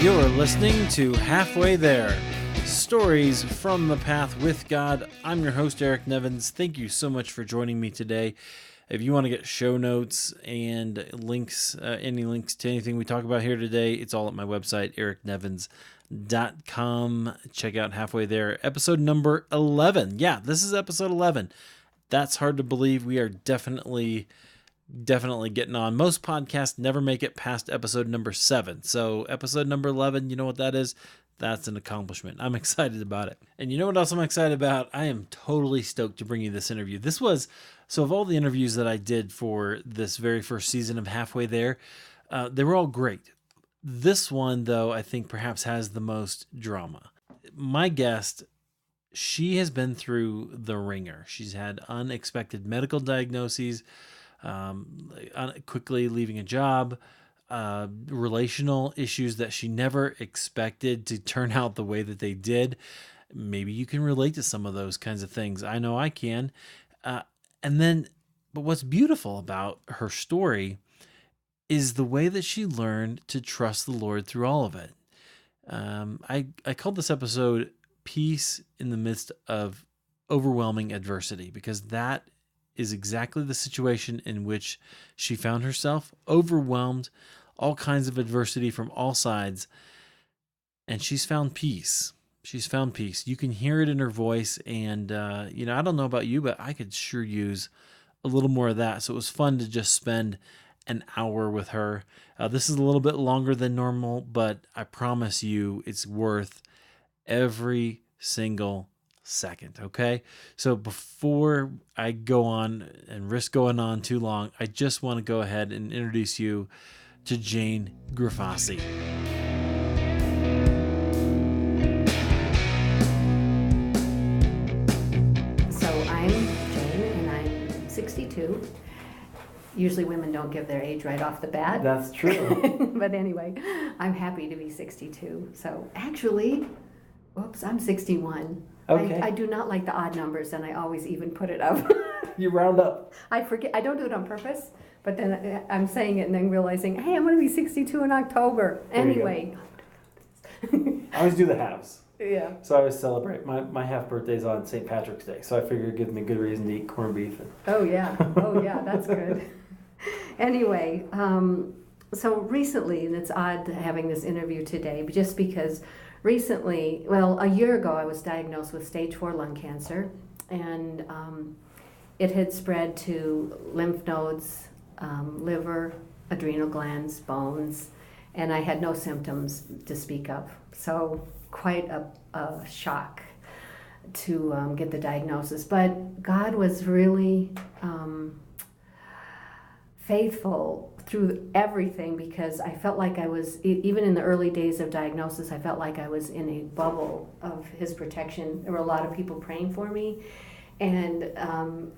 You're listening to Halfway There, Stories from the Path with God. I'm your host, Eric Nevins. Thank you so much for joining me today. If you want to get show notes and links, any links to anything we talk about here today, it's all at my website, ericnevins.com. Check out Halfway There, episode number 11. Yeah, this is episode 11. That's hard to believe. We are definitely getting on. Most podcasts never make it past episode number 7. So episode number 11, you know what that is? That's an accomplishment. I'm excited about it. And you know what else I'm excited about? I am totally stoked to bring you this interview. So of all the interviews that I did for this very first season of Halfway There, they were all great. This one, though, I think perhaps has the most drama. My guest, she has been through the ringer. She's had unexpected medical diagnoses, quickly leaving a job, relational issues that she never expected to turn out the way that they did. Maybe you can relate to some of those kinds of things. I know I can. But what's beautiful about her story is the way that she learned to trust the Lord through all of it. I called this episode Peace in the Midst of Overwhelming Adversity, because that is exactly the situation in which she found herself, overwhelmed, all kinds of adversity from all sides, and she's found peace. She's found peace. You can hear it in her voice, and I don't know about you, but I could sure use a little more of that. So it was fun to just spend an hour with her. This is a little bit longer than normal, but I promise you it's worth every single second, okay? So before I go on and risk going on too long, I just want to go ahead and introduce you to Jane Grifasi. I'm Jane, and I'm 62. Usually women don't give their age right off the bat. That's true. But anyway, I'm happy to be 62. So actually, I'm 61. Okay. I do not like the odd numbers, and I always even put it up. You round up. I forget. I don't do it on purpose, but then I'm saying it and then realizing, hey, I'm going to be 62 in October. Anyway. I always do the halves. Yeah. So I always celebrate. My half birthday's on St. Patrick's Day, so I figure it gives me a good reason to eat corned beef. Oh yeah, that's good. Anyway, so recently, and it's odd having this interview today, just because recently, a year ago, I was diagnosed with stage 4 lung cancer, and it had spread to lymph nodes, liver, adrenal glands, bones, and I had no symptoms to speak of. So quite a shock to get the diagnosis. But God was really faithful through everything, because I felt like I was, even in the early days of diagnosis, I felt like I was in a bubble of His protection. There were a lot of people praying for me. And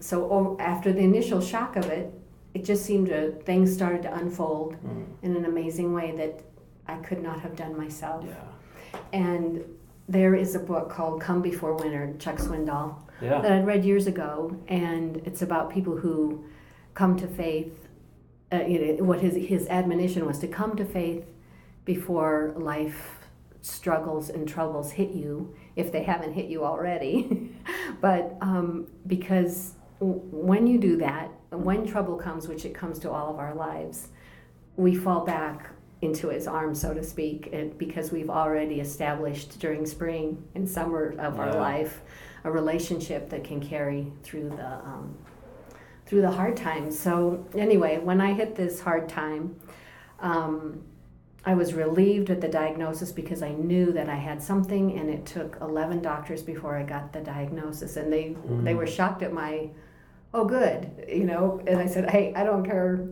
so after the initial shock of it, it just seemed things started to unfold in an amazing way that I could not have done myself. Yeah. And there is a book called Come Before Winter, Chuck Swindoll, Yeah. that I'd read years ago, and it's about people who come to faith. What his admonition was to come to faith before life struggles and troubles hit you, if they haven't hit you already. But because when you do that, when trouble comes, which it comes to all of our lives, we fall back into His arms, so to speak, because we've already established during spring and summer of our life a relationship that can carry through the hard times. So anyway, when I hit this hard time, I was relieved at the diagnosis, because I knew that I had something, and it took 11 doctors before I got the diagnosis, and they were shocked at my, oh good, and I said, hey, I don't care,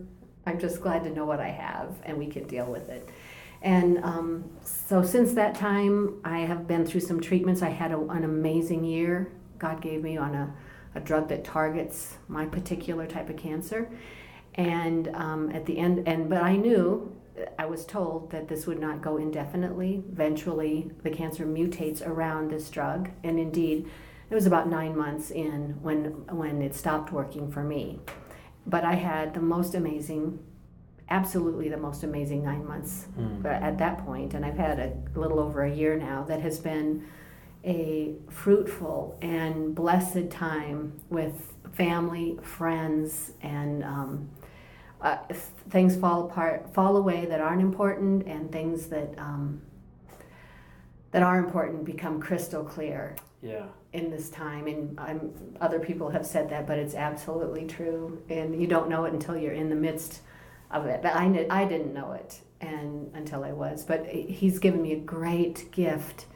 I'm just glad to know what I have, and we can deal with it. And so since that time, I have been through some treatments. I had an amazing year. God gave me on a drug that targets my particular type of cancer. And at the end, but I knew, I was told that this would not go indefinitely. Eventually, the cancer mutates around this drug, and indeed, it was about 9 months in when it stopped working for me. But I had the most amazing absolutely the most amazing 9 months at that point, and I've had a little over a year now that has been a fruitful and blessed time with family, friends, and things fall away that aren't important, and things that are important become crystal clear. Yeah. In this time, and other people have said that, but it's absolutely true, and you don't know it until you're in the midst of it. But I didn't know it until I was, but he's given me a great gift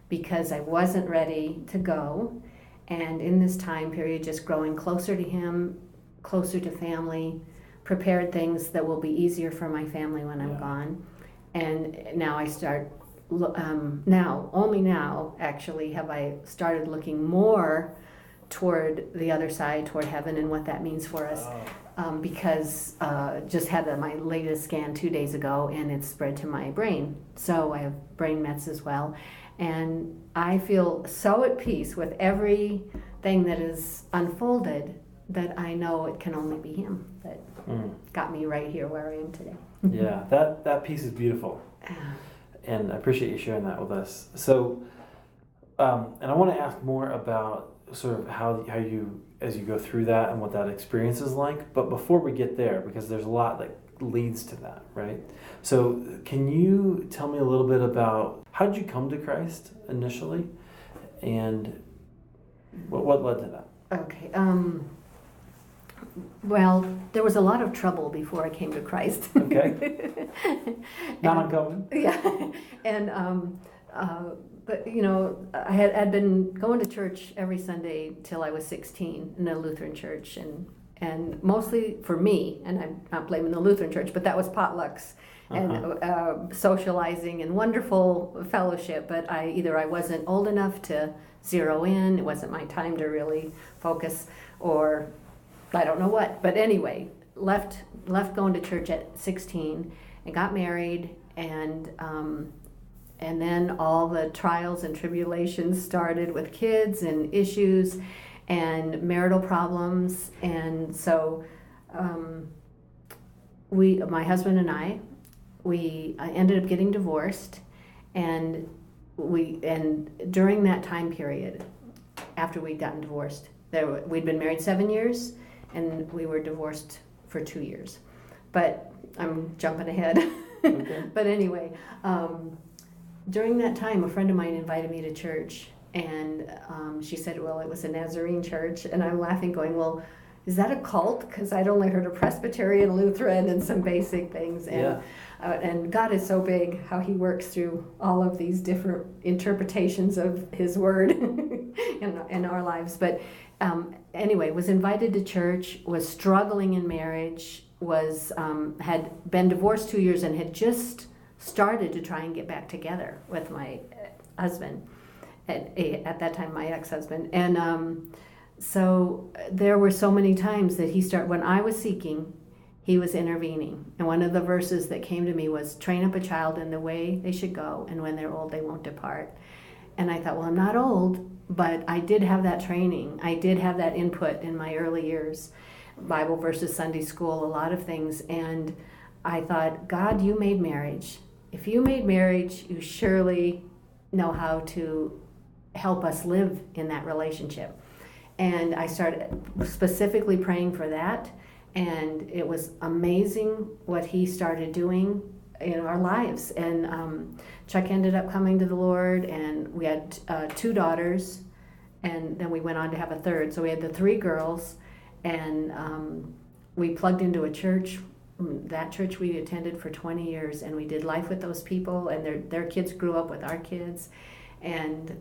because I wasn't ready to go, and in this time period just growing closer to him, closer to family, prepared things that will be easier for my family when I'm gone. And now I start only now actually have I started looking more toward the other side, toward heaven, and what that means for us. Because just had my latest scan 2 days ago, and it's spread to my brain. So I have brain mets as well. And I feel so at peace with everything that is unfolded that I know it can only be him that got me right here where I am today. Yeah, that piece is beautiful. And I appreciate you sharing that with us. So, and I want to ask more about sort of how you, as you go through that and what that experience is like. But before we get there, because there's a lot that leads to that, right? So can you tell me a little bit about how did you come to Christ initially, and what led to that? Okay. Well, there was a lot of trouble before I came to Christ. Okay. Not uncommon. Yeah. And but I had been going to church every Sunday till I was 16 in a Lutheran church, and mostly for me, and I'm not blaming the Lutheran church, but that was potlucks and socializing and wonderful fellowship. But I wasn't old enough to zero in. It wasn't my time to really focus, or I don't know what. But anyway, left going to church at 16 and got married, and then all the trials and tribulations started with kids and issues and marital problems. And so my husband and I ended up getting divorced, and during that time period, after we'd gotten divorced, we'd been married 7 years, and we were divorced for 2 years. But I'm jumping ahead. Okay. But anyway, during that time, a friend of mine invited me to church, and she said, well, it was a Nazarene church, and I'm laughing going, well, is that a cult? Because I'd only heard of Presbyterian, Lutheran, and some basic things. And God is so big, how he works through all of these different interpretations of his word in our lives. But anyway, was invited to church, was struggling in marriage, had been divorced 2 years, and had just started to try and get back together with my husband, at that time my ex-husband. And so there were so many times that when I was seeking, he was intervening. And one of the verses that came to me was, train up a child in the way they should go, and when they're old they won't depart. And I thought, well, I'm not old, but I did have that training. I did have that input in my early years, Bible verses, Sunday school, a lot of things. And I thought, God, you made marriage. If you made marriage, you surely know how to help us live in that relationship. And I started specifically praying for that, and it was amazing what he started doing in our lives. And Chuck ended up coming to the Lord, and we had 2 daughters, and then we went on to have a third. So we had the 3 girls, and we plugged into a church. That church we attended for 20 years, and we did life with those people, and their kids grew up with our kids. And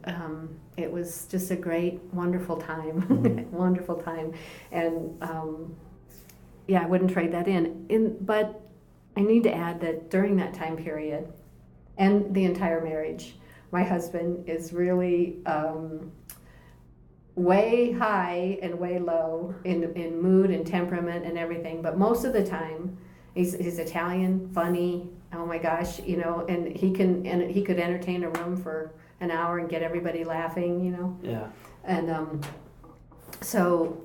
it was just a great, wonderful time, wonderful time. And I wouldn't trade that in. But I need to add that during that time period and the entire marriage, my husband is really way high and way low in mood and temperament and everything. But most of the time, he's Italian, funny. Oh my gosh, and he could entertain a room for an hour and get everybody laughing, Yeah. And so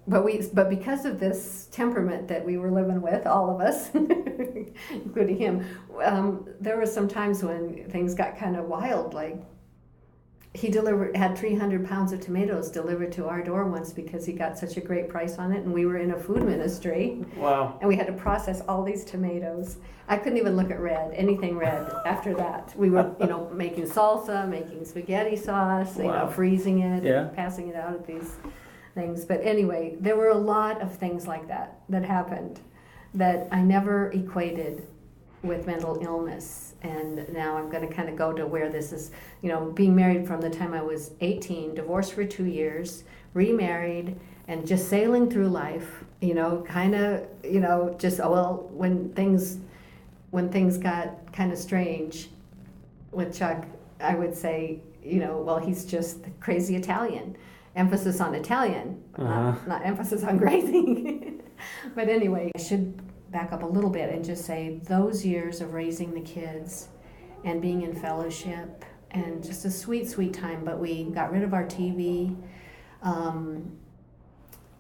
but because of this temperament that we were living with, all of us, including him, there were some times when things got kind of wild. Like he had 300 pounds of tomatoes delivered to our door once because he got such a great price on it, and we were in a food ministry. Wow. And we had to process all these tomatoes. I couldn't even look at anything red after that. We were, making salsa, making spaghetti sauce, Wow. freezing it, Yeah. passing it out at these things. But anyway, there were a lot of things like that happened that I never equated with mental illness. And now I'm going to kind of go to where this is, being married from the time I was 18, divorced for 2 years, remarried, and just sailing through life, when things got kind of strange with Chuck, I would say, he's just the crazy Italian. Emphasis on Italian, not emphasis on crazy. But anyway, I should back up a little bit and just say those years of raising the kids and being in fellowship and just a sweet, sweet time. But we got rid of our TV.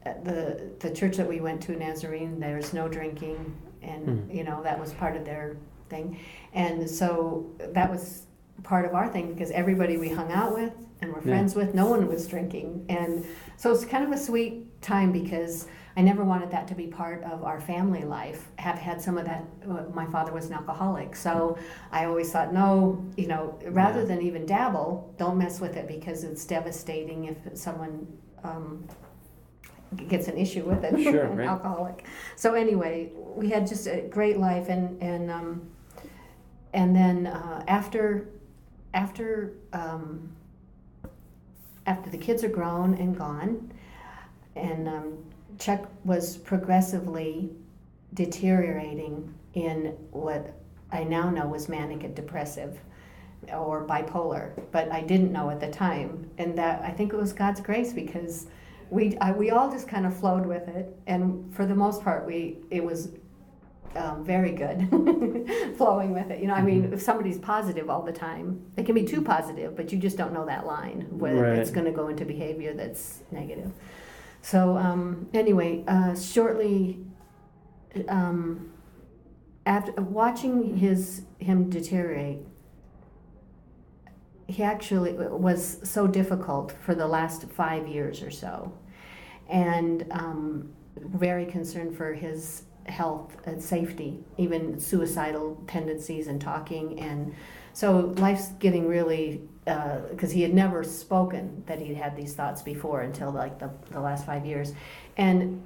The church that we went to, Nazarene, there's no drinking, and that was part of their thing. And so that was part of our thing because everybody we hung out with and were friends with, no one was drinking. And so it's kind of a sweet time because I never wanted that to be part of our family life. Have had some of that. My father was an alcoholic, so I always thought, no, rather than even dabble, don't mess with it because it's devastating if someone gets an issue with it. Sure, an right. alcoholic. So anyway, we had just a great life, and then after the kids are grown and gone, and Chuck was progressively deteriorating in what I now know was manic and depressive or bipolar, but I didn't know at the time. And that, I think it was God's grace because we all just kind of flowed with it. And for the most part, it was very good flowing with it. I mean, if somebody's positive all the time, they can be too positive, but you just don't know that line whether it's going to go into behavior that's negative. So anyway, shortly after watching him deteriorate, he actually was so difficult for the last 5 years or so, and very concerned for his health and safety, even suicidal tendencies and talking. And so life's getting really, because he had never spoken that he'd had these thoughts before until like the last 5 years. And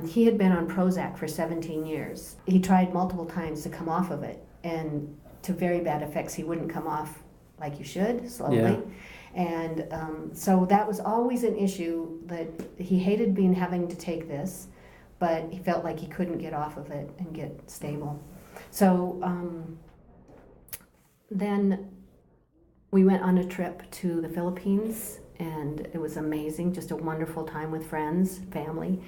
he had been on Prozac for 17 years. He tried multiple times to come off of it, and to very bad effects. He wouldn't come off like you should, slowly. Yeah. And so that was always an issue, that he hated having to take this, but he felt like he couldn't get off of it and get stable. So then we went on a trip to the Philippines, and it was amazing, just a wonderful time with friends, family.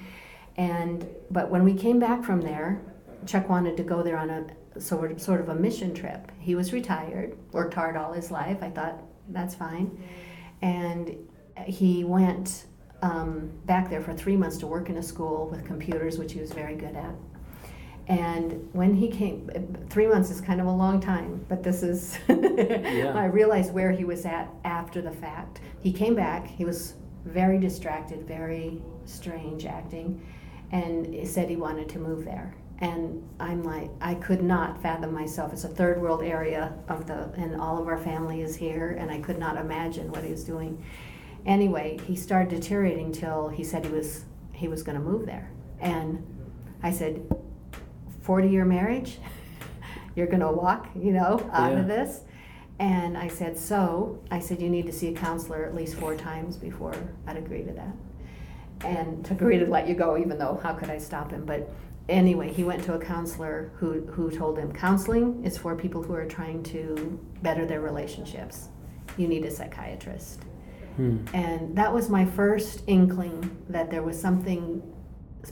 But when we came back from there, Chuck wanted to go there on a sort of a mission trip. He was retired, worked hard all his life. I thought, that's fine. And he went back there for 3 months to work in a school with computers, which he was very good at. And when he came, 3 months is kind of a long time, but this is, I realized where he was at after the fact. He came back, he was very distracted, very strange acting, and he said he wanted to move there. And I'm like, I could not fathom myself. It's a third world area and all of our family is here, and I could not imagine what he was doing. Anyway, he started deteriorating till he said he was going to move there. And I said, 40-year marriage? You're going to walk, out of this? And I said, you need to see a counselor at least 4 times before I'd agree to that. And to agree to let you go, even though how could I stop him? But anyway, he went to a counselor who told him, counseling is for people who are trying to better their relationships. You need a psychiatrist. And that was my first inkling that there was something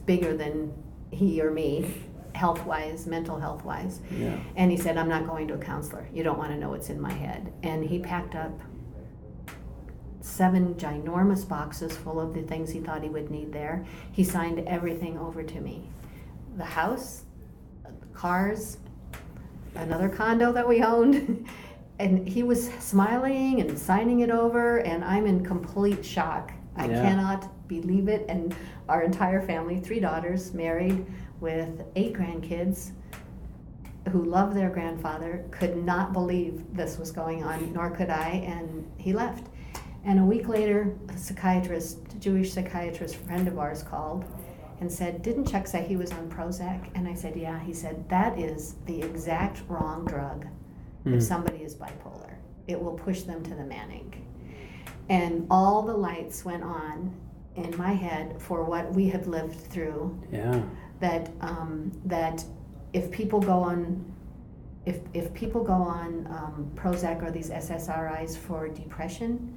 bigger than he or me, health-wise, mental health-wise. Yeah. And he said, I'm not going to a counselor. You don't want to know what's in my head. And he packed up 7 ginormous boxes full of the things he thought he would need there. He signed everything over to me. The house, cars, another condo that we owned. And he was smiling and signing it over, and I'm in complete shock. I cannot believe it. And our entire family, 3 daughters, married with 8 grandkids, who love their grandfather, could not believe this was going on, nor could I, and he left. And a week later, a Jewish psychiatrist friend of ours called and said, "Didn't Chuck say he was on Prozac?" And I said, "Yeah." He said, "That is the exact wrong drug if somebody is bipolar. It will push them to the manic." And all the lights went on in my head for what we had lived through. Yeah. That if people go on Prozac or these SSRIs for depression,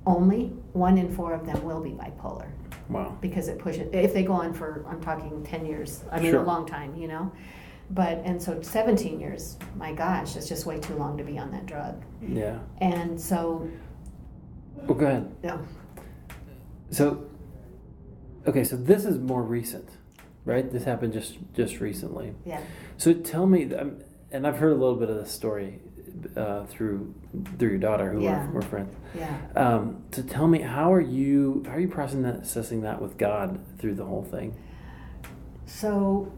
only 1 in 4 of them will be bipolar. Wow. Because it pushes. If they go on for, I'm talking 10 years. I mean, Sure. a long time, you know. And so 17 years. My gosh, it's just way too long to be on that drug. Yeah. And so. Well, go ahead. Yeah. So, okay, so this is more recent, right? This happened just recently. Yeah. So tell me, and I've heard a little bit of this story through your daughter, who we're friends. Yeah. So tell me, how are you processing that with God through the whole thing? So,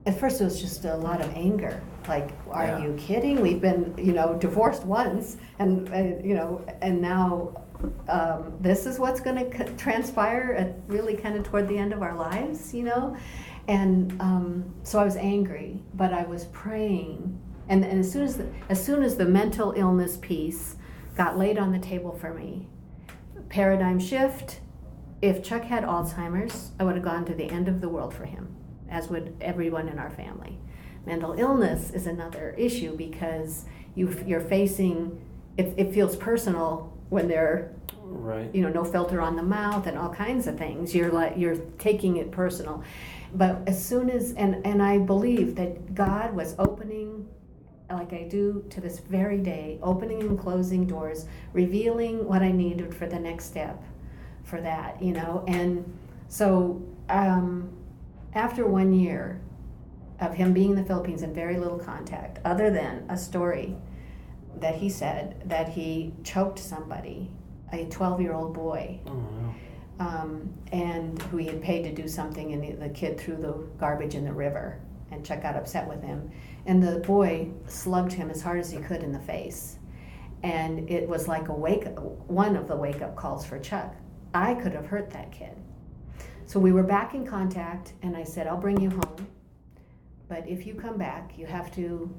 at first it was just a lot of anger. Like, are Yeah. you kidding? We've been, divorced once, and and now this is what's going to transpire at really kind of toward the end of our lives, And so I was angry, but I was praying, and as soon as the mental illness piece got laid on the table for me, paradigm shift. If Chuck had Alzheimer's, I would have gone to the end of the world for him, as would everyone in our family. Mental illness is another issue because you're facing, it feels personal when they're, right, no filter on the mouth and all kinds of things. You're taking it personal. But as soon as, and I believe that God was opening, like I do to this very day, opening and closing doors, revealing what I needed for the next step for that, And so after 1 year of him being in the Philippines and very little contact, other than a story that he said that he choked somebody, a 12-year-old boy, and who he had paid to do something, and the kid threw the garbage in the river, and Chuck got upset with him, and the boy slugged him as hard as he could in the face, and it was like one of the wake-up calls for Chuck. I could have hurt that kid. So we were back in contact, and I said, "I'll bring you home, but if you come back, you have to,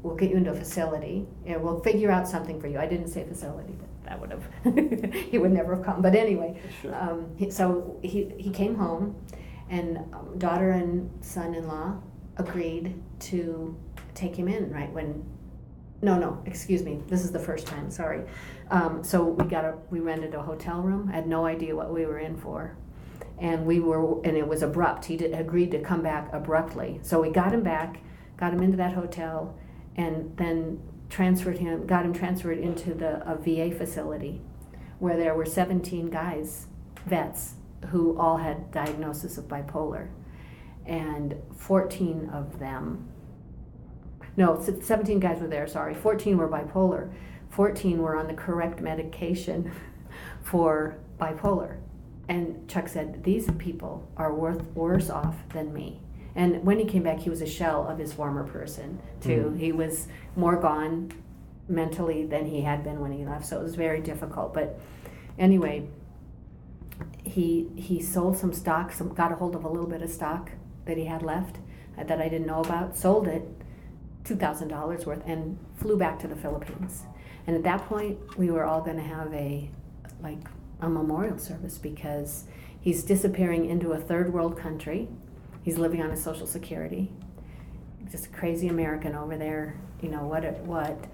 we'll get you into a facility, and we'll figure out something for you." I didn't say facility, but that would have, he would never have come. But anyway, sure. So he came home, and daughter and son-in-law agreed to take him in right when, no, excuse me, this is the first time, sorry. So we rented a hotel room. I had no idea what we were in for. And it was abrupt. He agreed to come back abruptly. So we got him back, got him into that hotel, and then got him transferred into a VA facility where there were 17 guys, vets, who all had diagnosis of bipolar. And 14 of them, no, 17 guys were there, sorry. 14 were bipolar. 14 were on the correct medication for bipolar. And Chuck said, "These people are worse off than me." And when he came back, he was a shell of his former person, too. He was more gone mentally than he had been when he left, so it was very difficult. But anyway, he sold some stock, got a hold of a little bit of stock that he had left that I didn't know about, sold it, $2,000 worth, and flew back to the Philippines. And at that point, we were all going to have a memorial service because he's disappearing into a third world country. He's living on his Social Security. Just a crazy American over there, what.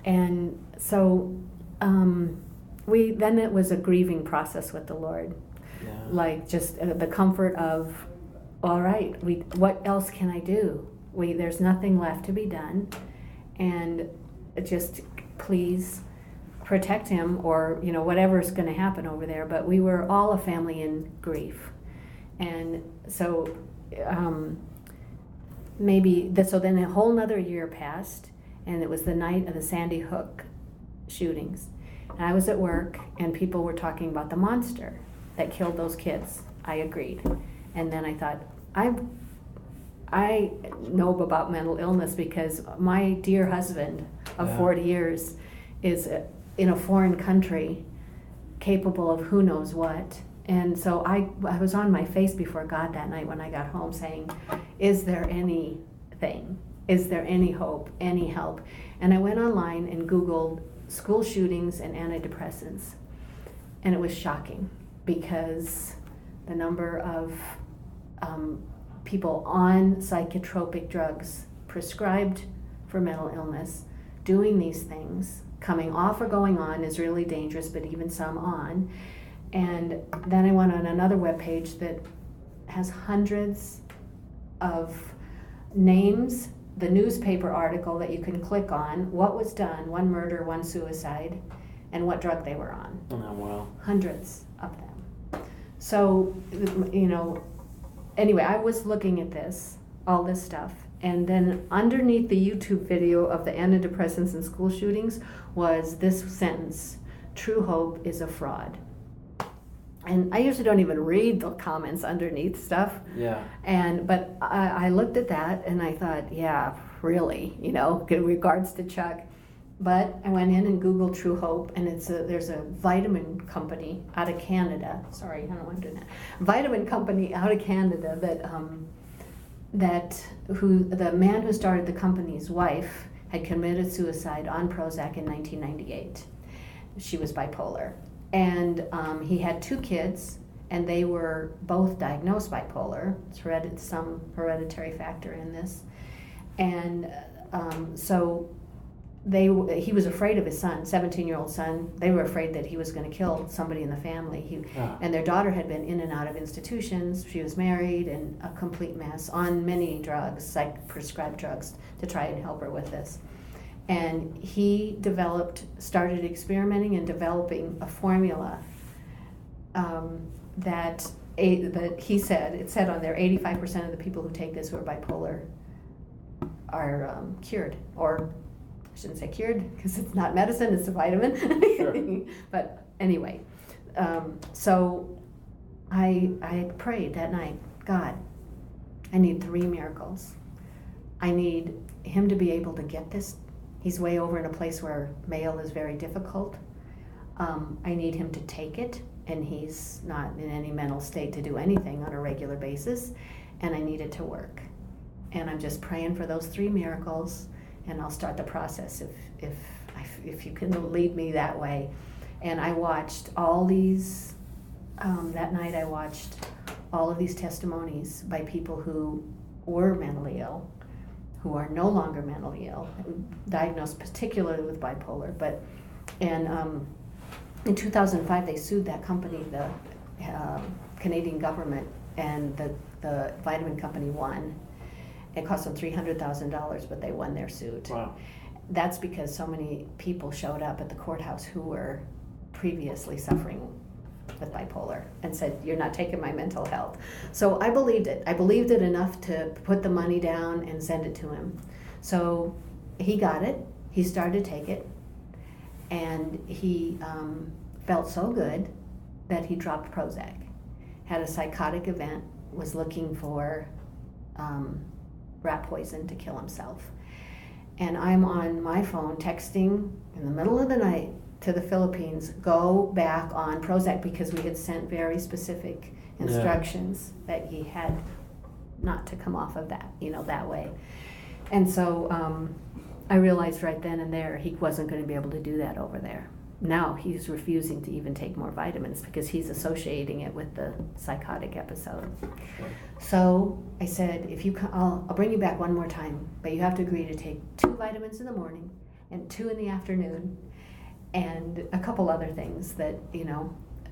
And so then it was a grieving process with the Lord. Yeah. Like just the comfort of, all right, what else can I do? There's nothing left to be done. And just please protect him or, whatever's going to happen over there. But we were all a family in grief. And so so then a whole nother year passed, and it was the night of the Sandy Hook shootings. And I was at work, and people were talking about the monster that killed those kids. I agreed. And then I thought, I know about mental illness because my dear husband of 40 years is in a foreign country, capable of who knows what. And so I was on my face before God that night when I got home saying, is there anything? Is there any hope, any help? And I went online and Googled school shootings and antidepressants. And it was shocking because the number of people on psychotropic drugs prescribed for mental illness doing these things, coming off or going on is really dangerous, but even some on. And then I went on another webpage that has hundreds of names, the newspaper article that you can click on, what was done, one murder, one suicide, and what drug they were on. Oh, wow. Hundreds of them. So, anyway, I was looking at all this stuff, and then underneath the YouTube video of the antidepressants and school shootings was this sentence: true hope is a fraud. And I usually don't even read the comments underneath stuff. Yeah. But I looked at that and I thought, yeah, really, in regards to Chuck. But I went in and Googled True Hope, and there's a vitamin company out of Canada. Sorry, I don't know why I'm doing that. Vitamin company out of Canada the man who started the company's wife had committed suicide on Prozac in 1998. She was bipolar. And he had 2 kids, and they were both diagnosed bipolar. It's some hereditary factor in this. And so he was afraid of his son, 17-year-old son. They were afraid that he was going to kill somebody in the family. And their daughter had been in and out of institutions. She was married and a complete mess on many drugs, prescribed drugs, to try and help her with this. And he started experimenting and developing a formula that he said, it said on there, 85% of the people who take this who are bipolar are cured. Or I shouldn't say cured because it's not medicine, it's a vitamin. Sure. But anyway, so I prayed that night, God, I need 3 miracles. I need him to be able to get this. He's way over in a place where mail is very difficult. I need him to take it, and he's not in any mental state to do anything on a regular basis, and I need it to work. And I'm just praying for those 3 miracles, and I'll start the process if you can lead me that way. And I watched all these, that night I watched all of these testimonies by people who were mentally ill, who are no longer mentally ill, diagnosed particularly with bipolar. In 2005, they sued that company, the Canadian government, and the vitamin company won. It cost them $300,000, but they won their suit. Wow. That's because so many people showed up at the courthouse who were previously suffering with bipolar and said, you're not taking my mental health. So I believed it. I believed it enough to put the money down and send it to him. So he got it. He started to take it. And he felt so good that he dropped Prozac. Had a psychotic event, was looking for rat poison to kill himself. And I'm on my phone texting in the middle of the night to the Philippines, go back on Prozac, because we had sent very specific instructions that he had not to come off of that, that way. And so I realized right then and there he wasn't going to be able to do that over there. Now he's refusing to even take more vitamins because he's associating it with the psychotic episode. Sure. So I said, I'll bring you back one more time, but you have to agree to take 2 vitamins in the morning and 2 in the afternoon, and a couple other things that,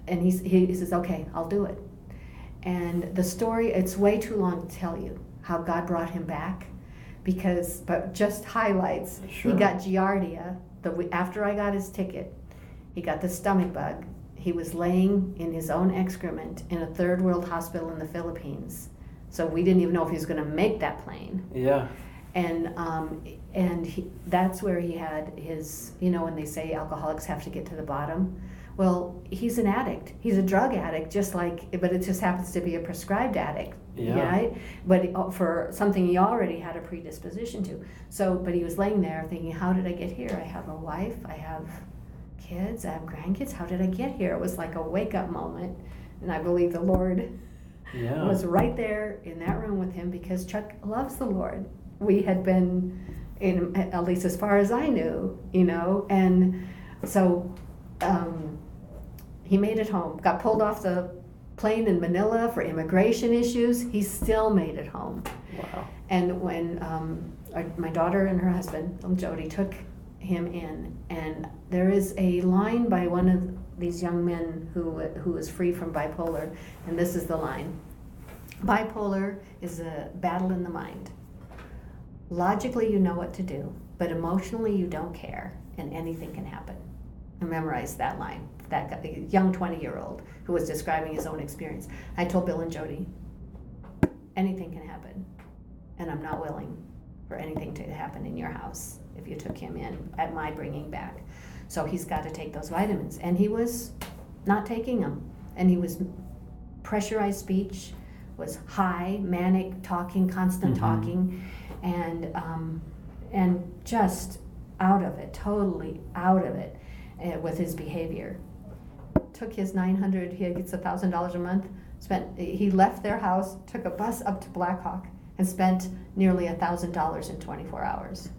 and he says, okay, I'll do it. And the story, it's way too long to tell you how God brought him back, but just highlights. Sure. He got Giardia after I got his ticket. He got the stomach bug. He was laying in his own excrement in a third world hospital in the Philippines. So we didn't even know if he was going to make that plane. Yeah. And that's where he had his, when they say alcoholics have to get to the bottom. Well, he's an addict. He's a drug addict, but it just happens to be a prescribed addict, right? But for something he already had a predisposition to. So, but he was laying there thinking, how did I get here? I have a wife, I have kids, I have grandkids. How did I get here? It was like a wake-up moment, and I believe the Lord was right there in that room with him, because Chuck loves the Lord. We had been, at least as far as I knew, and so he made it home. Got pulled off the plane in Manila for immigration issues. He still made it home. Wow. And when my daughter and her husband, Jody, took him in, and there is a line by one of these young men who is free from bipolar, and this is the line. Bipolar is a battle in the mind. Logically, you know what to do, but emotionally, you don't care, and anything can happen. I memorized that line. That guy, young 20-year-old who was describing his own experience. I told Bill and Jody, anything can happen, and I'm not willing for anything to happen in your house if you took him in at my bringing back. So he's got to take those vitamins, and he was not taking them, and he was pressurized speech, was high, manic, talking, constant talking, and just out of it, totally out of it with his behavior. Took his $900, he gets $1,000 a month, he left their house, took a bus up to Blackhawk, and spent nearly $1,000 in 24 hours.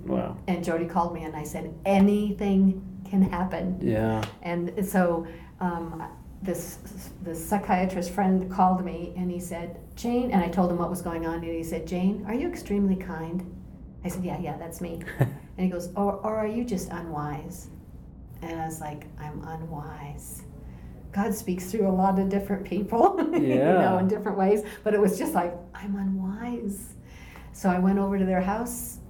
Wow. And Jody called me, and I said, anything can happen. Yeah. And so this psychiatrist friend called me, and he said, Jane, and I told him what was going on, and he said, Jane, are you extremely kind? I said, yeah, that's me. And he goes, or are you just unwise? And I was like, I'm unwise. God speaks through a lot of different people, in different ways, but it was just like, I'm unwise. So I went over to their house,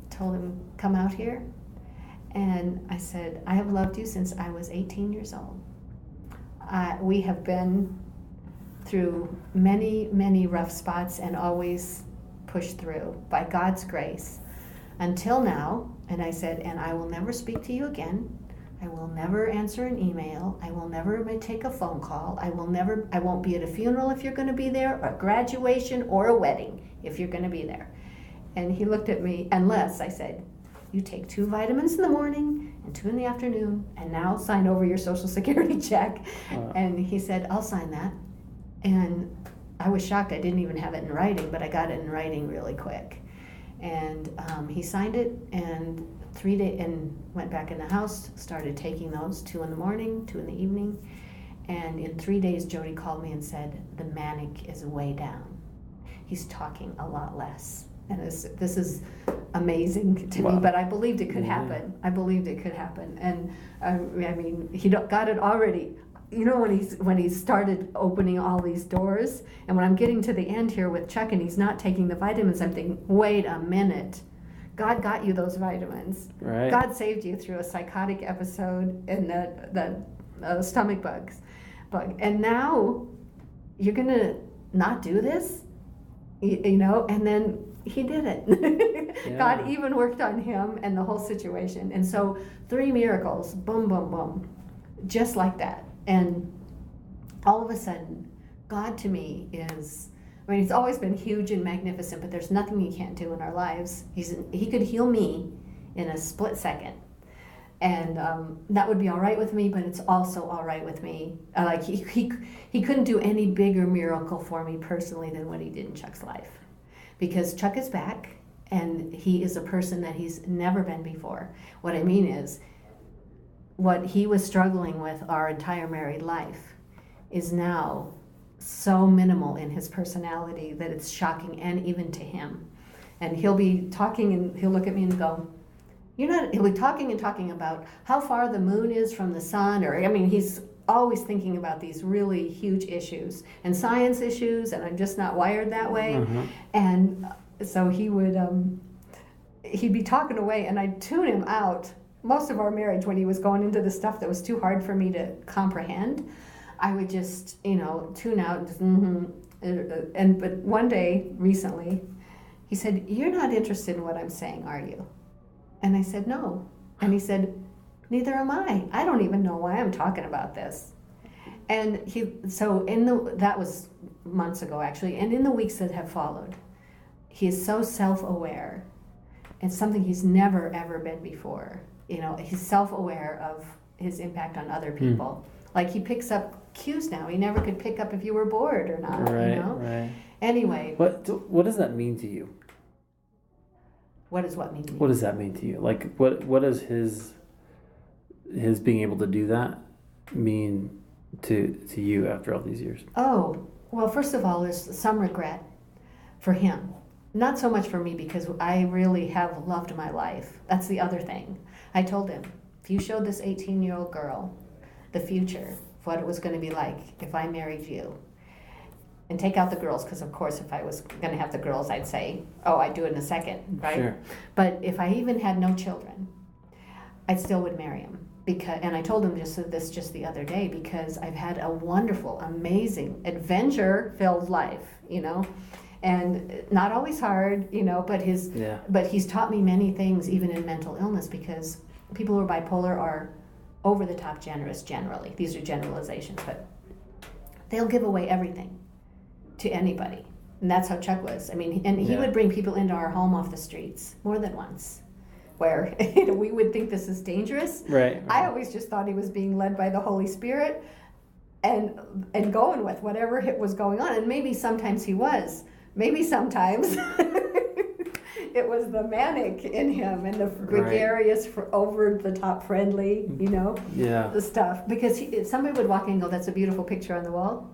told him, come out here, and I said, I have loved you since I was 18 years old. We have been through many, many rough spots and always pushed through by God's grace until now. And I said, and I will never speak to you again. I will never answer an email. I will never take a phone call. I won't be at a funeral if you're going to be there, a graduation or a wedding if you're going to be there. And he looked at me, unless I said, you take 2 vitamins in the morning and 2 in the afternoon, and now sign over your Social Security check. And he said, I'll sign that. And I was shocked. I didn't even have it in writing, but I got it in writing really quick. And he signed it, and 3 days, and went back in the house, started taking those, 2 in the morning, 2 in the evening. And in 3 days, Jody called me and said, the manic is way down. He's talking a lot less. And this is amazing to me, but I believed it could happen. I believed it could happen. And I mean, he got it already. When he started opening all these doors, and when I'm getting to the end here with Chuck and he's not taking the vitamins, I'm thinking, wait a minute. God got you those vitamins. Right. God saved you through a psychotic episode and the stomach bug. And now you're going to not do this? And then he did it. Yeah. God even worked on him and the whole situation. And so 3 miracles, boom, boom, boom, just like that. And all of a sudden, God to me is, he's always been huge and magnificent, but there's nothing he can't do in our lives. He could heal me in a split second. And that would be all right with me, but it's also all right with me. He couldn't do any bigger miracle for me personally than what he did in Chuck's life. Because Chuck is back, and he is a person that he's never been before. What I mean is, what he was struggling with our entire married life is now so minimal in his personality that it's shocking, and even to him. And he'll be talking, and he'll look at me and go, he'll be talking and talking about how far the moon is from the sun, he's always thinking about these really huge issues and science issues, and I'm just not wired that way. Mm-hmm. And so he would, he'd be talking away, and I'd tune him out most of our marriage, when he was going into the stuff that was too hard for me to comprehend, I would just, tune out and just, but one day recently, he said, "You're not interested in what I'm saying, are you?" And I said, "No." And he said, "Neither am I. I don't even know why I'm talking about this." And that was months ago actually, and in the weeks that have followed, he is so self-aware. It's something he's never ever been before. He's self-aware of his impact on other people. Like he picks up cues now he never could pick up if you were bored or not. Right. Anyway, what does that mean to you? What does what mean to you? What does that mean to you? Like what does his being able to do that mean to you after all these years? Oh, well, first of all, there's some regret for him. Not so much for me, because I really have loved my life. That's the other thing. I told him, if you showed this 18-year-old girl the future, what it was going to be like if I married you, and take out the girls, because of course if I was going to have the girls, I'd say, oh, I'd do it in a second, right? Sure. But if I even had no children, I still would marry him. And I told him this just the other day, because I've had a wonderful, amazing, adventure-filled life, and not always hard, but he's taught me many things, even in mental illness, because people who are bipolar are over the top generous generally. These are generalizations, but they'll give away everything to anybody. And that's how Chuck was. I mean, and he would bring people into our home off the streets more than once, where we would think this is dangerous. Right. I always just thought he was being led by the Holy Spirit and going with whatever was going on. And maybe sometimes he was. Maybe sometimes it was the manic in him and the gregarious, over-the-top friendly, the stuff. Because if somebody would walk in and go, "That's a beautiful picture on the wall,"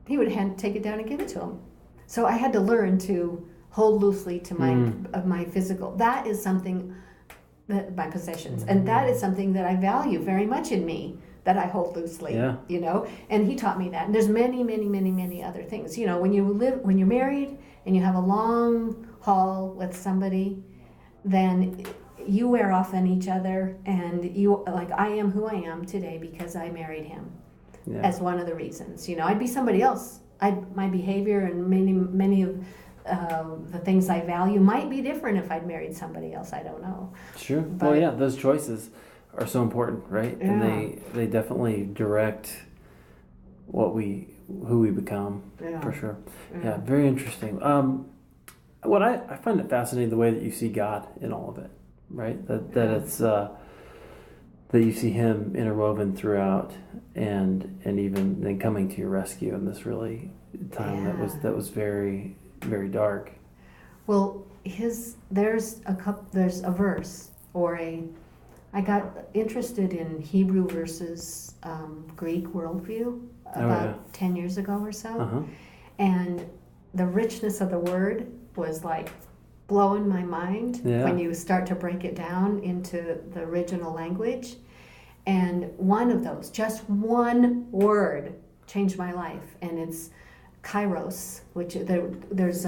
he would take it down and give it to him. So I had to learn to hold loosely to my physical. That is something, my possessions, and that is something that I value very much in me, that I hold loosely, and he taught me that. And there's many, many, many, many other things. When you're married and you have a long haul with somebody, then you wear off on each other, and I am who I am today because I married him. As one of the reasons. I'd be somebody else. My behavior and many of the things I value might be different if I'd married somebody else. I don't know. Sure. But, those choices are so important, right? Yeah. And they definitely direct who we become, for sure. Yeah, very interesting. What I find it fascinating, the way that you see God in all of it, right? That it's that you see him interwoven throughout, and even then coming to your rescue in this really time that was very, very dark. Well, there's a verse I got interested in Hebrew versus Greek worldview about 10 years ago or so, and the richness of the word was like blowing my mind when you start to break it down into the original language. And one of those, just one word, changed my life, and it's kairos, which there's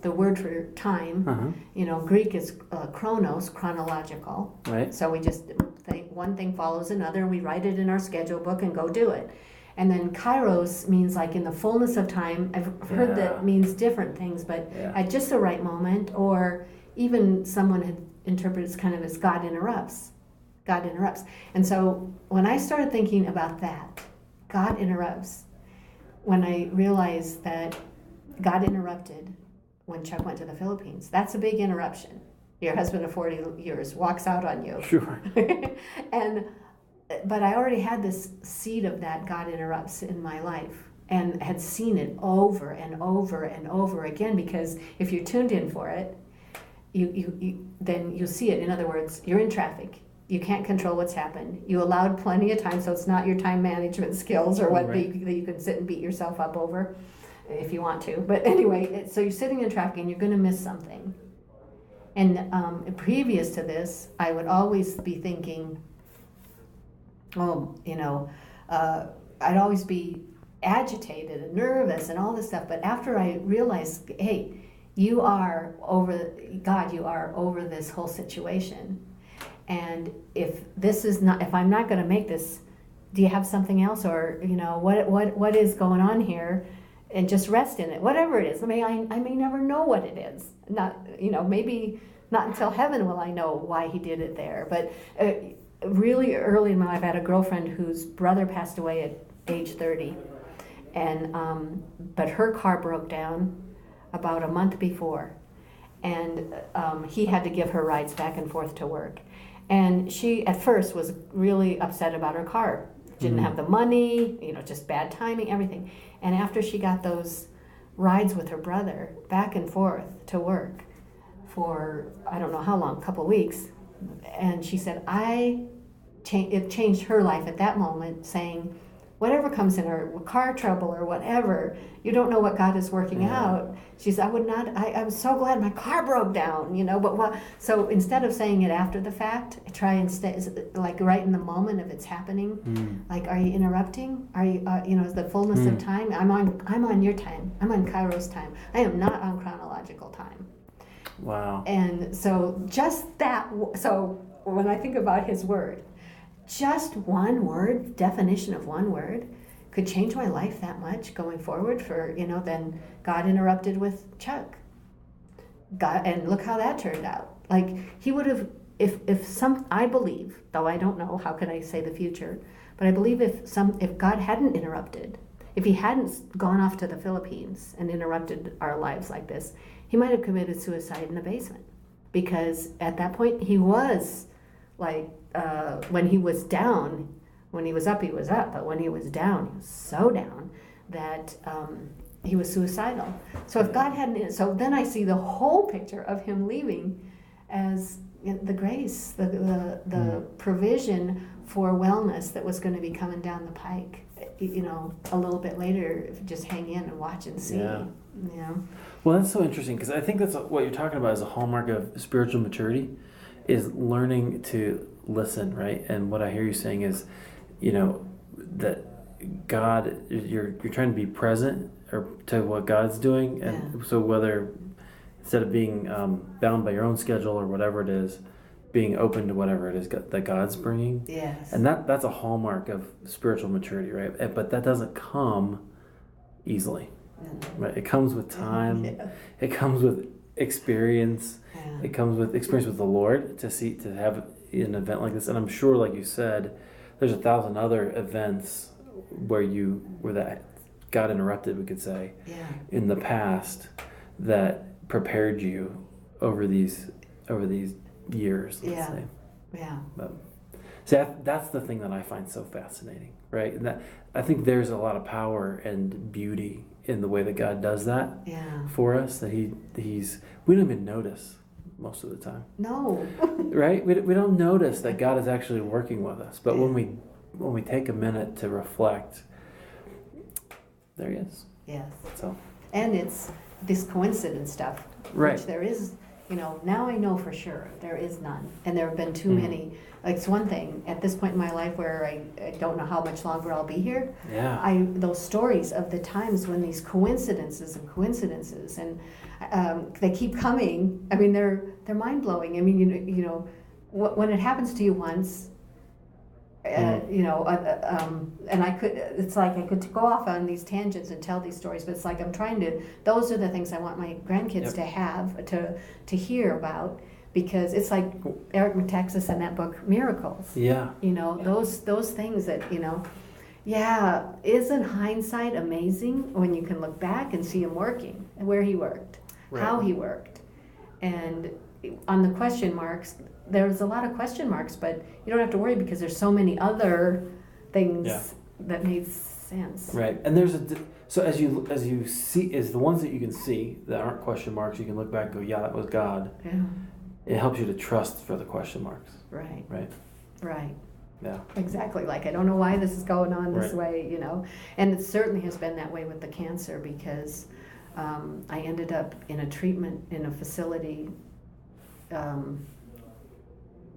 the word for time. Greek is chronos, chronological. Right. So we just think one thing follows another, and we write it in our schedule book and go do it. And then kairos means like in the fullness of time. I've heard that means different things, but at just the right moment, or even someone had interpreted it kind of as God interrupts. God interrupts. And so when I started thinking about that, God interrupts, when I realized that God interrupted when Chuck went to the Philippines, that's a big interruption. Your husband of 40 years walks out on you. Sure. But I already had this seed of that God interrupts in my life, and had seen it over and over and over again, because if you're tuned in for it, then you see it. In other words, you're in traffic. You can't control what's happened. You allowed plenty of time, so it's not your time management skills or what that you can sit and beat yourself up over if you want to. But anyway, so you're sitting in traffic and you're going to miss something. And previous to this, I would always be thinking, I'd always be agitated and nervous and all this stuff. But after I realized, hey, you are over this whole situation. And if I'm not going to make this, do you have something else, or what is going on here? And just rest in it, whatever it is. I may never know what it is. Not, maybe not until heaven will I know why he did it there. But really early in my life, I had a girlfriend whose brother passed away at age 30, and but her car broke down about a month before, and he had to give her rides back and forth to work. And she at first was really upset about her car. Didn't have the money, just bad timing, everything. And after she got those rides with her brother back and forth to work for I don't know how long, a couple of weeks, and she said, it changed her life at that moment, saying, whatever comes in her car trouble or whatever, you don't know what God is working out. She said, I was so glad my car broke down, but what? So instead of saying it after the fact, I try and stay, like right in the moment of it's happening. Like, are you interrupting? Are you, is the fullness of time? I'm on your time. I'm on Kairos time. I am not on chronological time. Wow. And so just that, so when I think about his word, just one word, definition of one word, could change my life that much going forward. For then God interrupted with Chuck. God, and look how that turned out. Like he would have, I believe, though I don't know, how can I say the future? But I believe if God hadn't interrupted, if he hadn't gone off to the Philippines and interrupted our lives like this, he might have committed suicide in the basement, because at that point he was like. When he was down, when he was up, but when he was down, he was so down that he was suicidal. So if God hadn't, so then I see the whole picture of him leaving as the grace, the provision for wellness that was going to be coming down the pike. A little bit later, just hang in and watch and see. Yeah. Well, that's so interesting, because I think that's what you're talking about is a hallmark of spiritual maturity, is learning to listen, right? And what I hear you saying is, that God, you're trying to be present or to what God's doing, and so whether instead of being bound by your own schedule or whatever it is, being open to whatever it is that God's bringing. Yes. And that's a hallmark of spiritual maturity, right? But that doesn't come easily, right? It comes with time. It comes with experience. It comes with experience with the Lord to have an event like this. And I'm sure, like you said, there's 1,000 other events where that got interrupted, we could say, in the past that prepared you over these years, let's say. But see, that's the thing that I find so fascinating, right? And that I think there's a lot of power and beauty in the way that God does that for us, that we don't even notice most of the time. No. Right? We don't notice that God is actually working with us. But when we take a minute to reflect, there he is. Yes. So. And it's this coincidence stuff, which there is, now I know for sure there is none. And there have been too many. Like, it's one thing at this point in my life where I don't know how much longer I'll be here. Yeah. Those stories of the times when these coincidences and they keep coming. I mean, they're mind blowing. I mean, when it happens to you once, and it's like I could go off on these tangents and tell these stories, but it's like those are the things I want my grandkids to have, to hear about, because it's like Eric Metaxas in that book, Miracles. Yeah. Those things that, isn't hindsight amazing when you can look back and see him working, and where he worked, how he worked. And on the question marks, there's a lot of question marks, but you don't have to worry, because there's so many other things that made sense. Right. And there's so as you see, is the ones that you can see that aren't question marks, you can look back and go, yeah, that was God. Yeah. It helps you to trust for the question marks. Right. Right. Right. Yeah. Exactly. Like, I don't know why this is going on this way, And it certainly has been that way with the cancer, because I ended up in a treatment in a facility.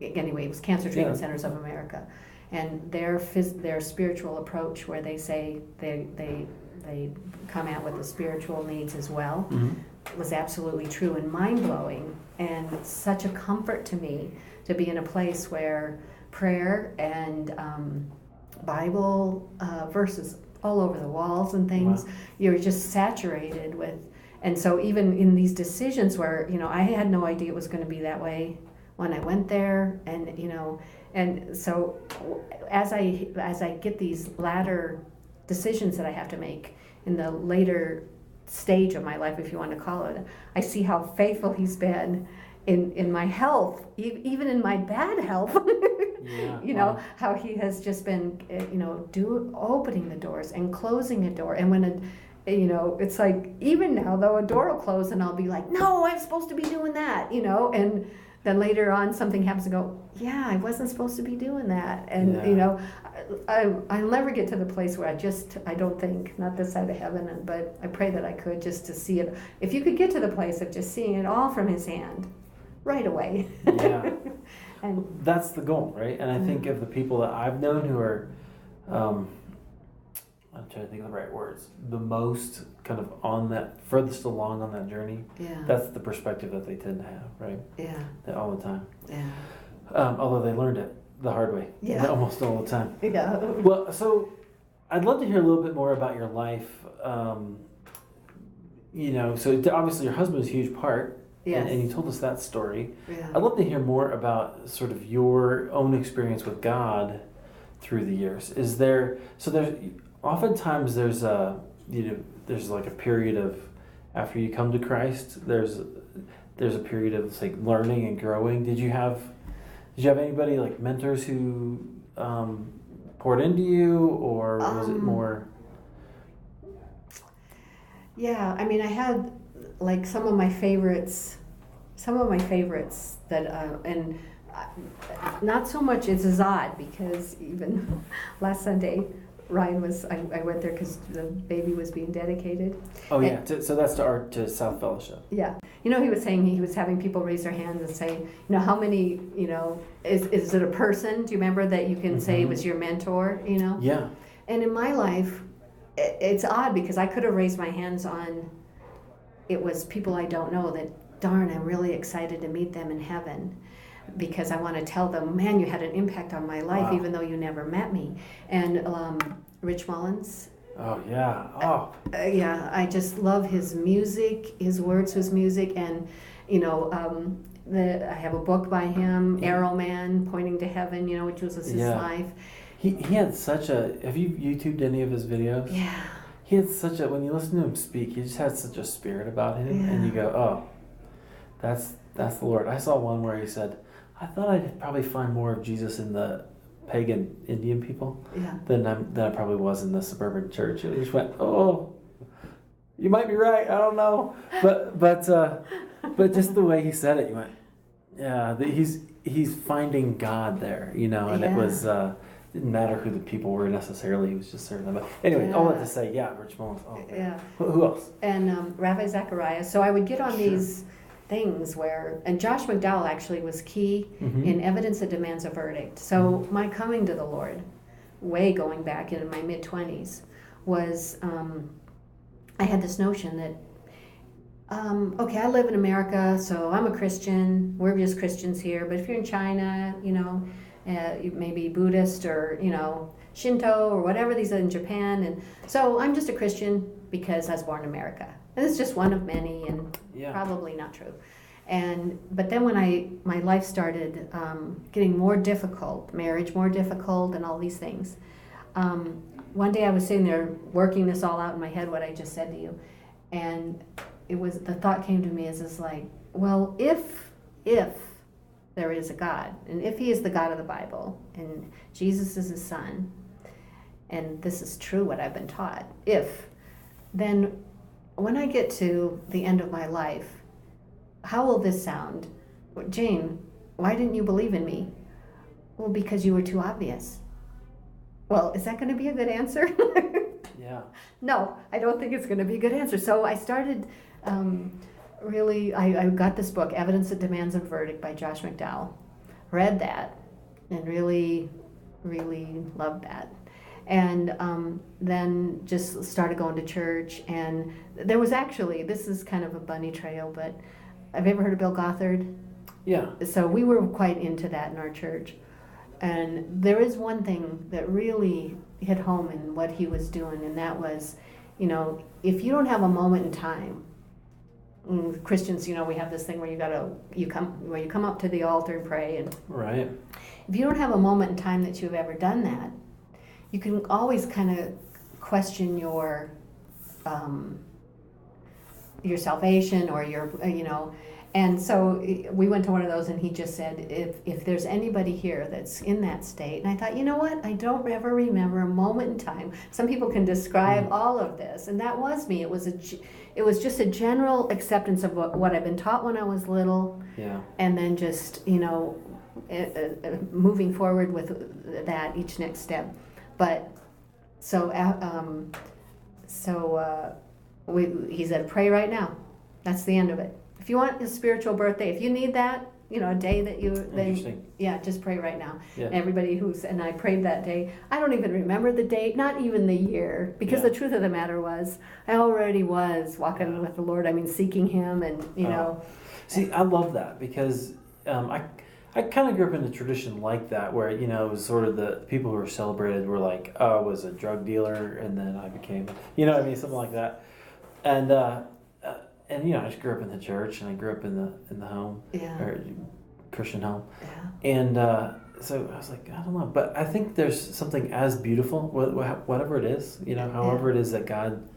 Anyway, it was Cancer Treatment Centers of America, and their spiritual approach, where they say they come out with the spiritual needs as well. was absolutely true and mind-blowing, and such a comfort to me to be in a place where prayer and Bible verses all over the walls and things, wow. You're just saturated with. And so even in these decisions where, I had no idea it was going to be that way when I went there, and and so as I get these latter decisions that I have to make in the later stage of my life, if you want to call it, I see how faithful he's been in my health, even in my bad health. Wow. How he has just been, opening the doors and closing a door. And when it's like, even now, though, a door will close and I'll be like, no, I'm supposed to be doing that, and then later on something happens and go, yeah, I wasn't supposed to be doing that. And, I'll never get to the place where I don't think, not this side of heaven, but I pray that I could, just to see it. If you could get to the place of just seeing it all from his hand right away. Yeah. And that's the goal, right? And I think of the people that I've known who are, I'm trying to think of the right words, the most kind of on that, furthest along on that journey. Yeah. That's the perspective that they tend to have, right? Yeah. All the time. Yeah. Although they learned it the hard way. Yeah. Almost all the time. Yeah. Well, so I'd love to hear a little bit more about your life. So obviously your husband is a huge part. Yes. And you told us that story. Yeah. I'd love to hear more about sort of your own experience with God through the years. Oftentimes there's like a period of, after you come to Christ, there's a period of like learning and growing. Did you have anybody like mentors who poured into you, or was it more? Yeah, I had like some of my favorites that and not so much. It's odd because even last Sunday Ryan I went there because the baby was being dedicated. Oh yeah, so that's to South Fellowship. Yeah, he was saying he was having people raise their hands and say, how many, is it a person? Do you remember that you can say was your mentor? Yeah. And in my life, it's odd because I could have raised my hands on. It was people I don't know that, darn, I'm really excited to meet them in heaven because I want to tell them, man, you had an impact on my life, wow. Even though you never met me. And Rich Mullins. Oh, yeah. Oh. Yeah, I just love his music, his words, his music. And, I have a book by him, Arrow Man, Pointing to Heaven, which was his life. He had such a, have you YouTubed any of his videos? Yeah. He had when you listen to him speak, he just had such a spirit about him, and you go, oh, that's the Lord. I saw one where he said, I thought I'd probably find more of Jesus in the pagan Indian people than I probably was in the suburban church. And he just went, oh, you might be right, I don't know. But just the way he said it, you went, yeah, he's finding God there, and it was... didn't matter who the people were necessarily. He was just serving them. But anyway, all that to say, Rich Mullins. Oh, yeah. Who else? And Rabbi Zacharias. So I would get on these things and Josh McDowell actually was key in Evidence That Demands a Verdict. So my coming to the Lord, way going back in my mid-20s, was I had this notion that, I live in America, so I'm a Christian. We're just Christians here. But if you're in China, maybe Buddhist or Shinto or whatever these are in Japan, and so I'm just a Christian because I was born in America, and it's just one of many, and probably not true. But then when my life started getting more difficult, marriage more difficult, and all these things, one day I was sitting there working this all out in my head, what I just said to you, and the thought came to me is like, well, if there is a God, and if he is the God of the Bible, and Jesus is his son, and this is true what I've been taught, then when I get to the end of my life, how will this sound? Jane, why didn't you believe in me? Well, because you were too obvious. Well, is that going to be a good answer? Yeah. No, I don't think it's going to be a good answer. So I started... I got this book, Evidence That Demands a Verdict by Josh McDowell, read that, and really, really loved that. And then just started going to church. And there was actually, this is kind of a bunny trail, but have you ever heard of Bill Gothard? Yeah. So we were quite into that in our church. And there is one thing that really hit home in what he was doing, and that was, if you don't have a moment in time, Christians, we have this thing where you come up to the altar and pray, and right. If you don't have a moment in time that you've ever done that, you can always kind of question your salvation or your. And so we went to one of those, and he just said, if there's anybody here that's in that state, and I thought, you know what, I don't ever remember a moment in time. Some people can describe all of this, and that was me. It was just a general acceptance of what I've been taught when I was little, and then just, moving forward with that each next step. But he said, pray right now. That's the end of it. If you want a spiritual birthday, if you need that, a day that just pray right now. Yeah. Everybody and I prayed that day. I don't even remember the date, not even the year, because the truth of the matter was, I already was walking with the Lord. I mean, seeking Him, and See, I love that because I kind of grew up in a tradition like that, where it was sort of the people who were celebrated were like, oh, I was a drug dealer, and then I became, something like that, and I just grew up in the church, and I grew up in the home, or Christian home, and so I was like, I don't know, but I think there's something as beautiful, whatever it is, however it is that God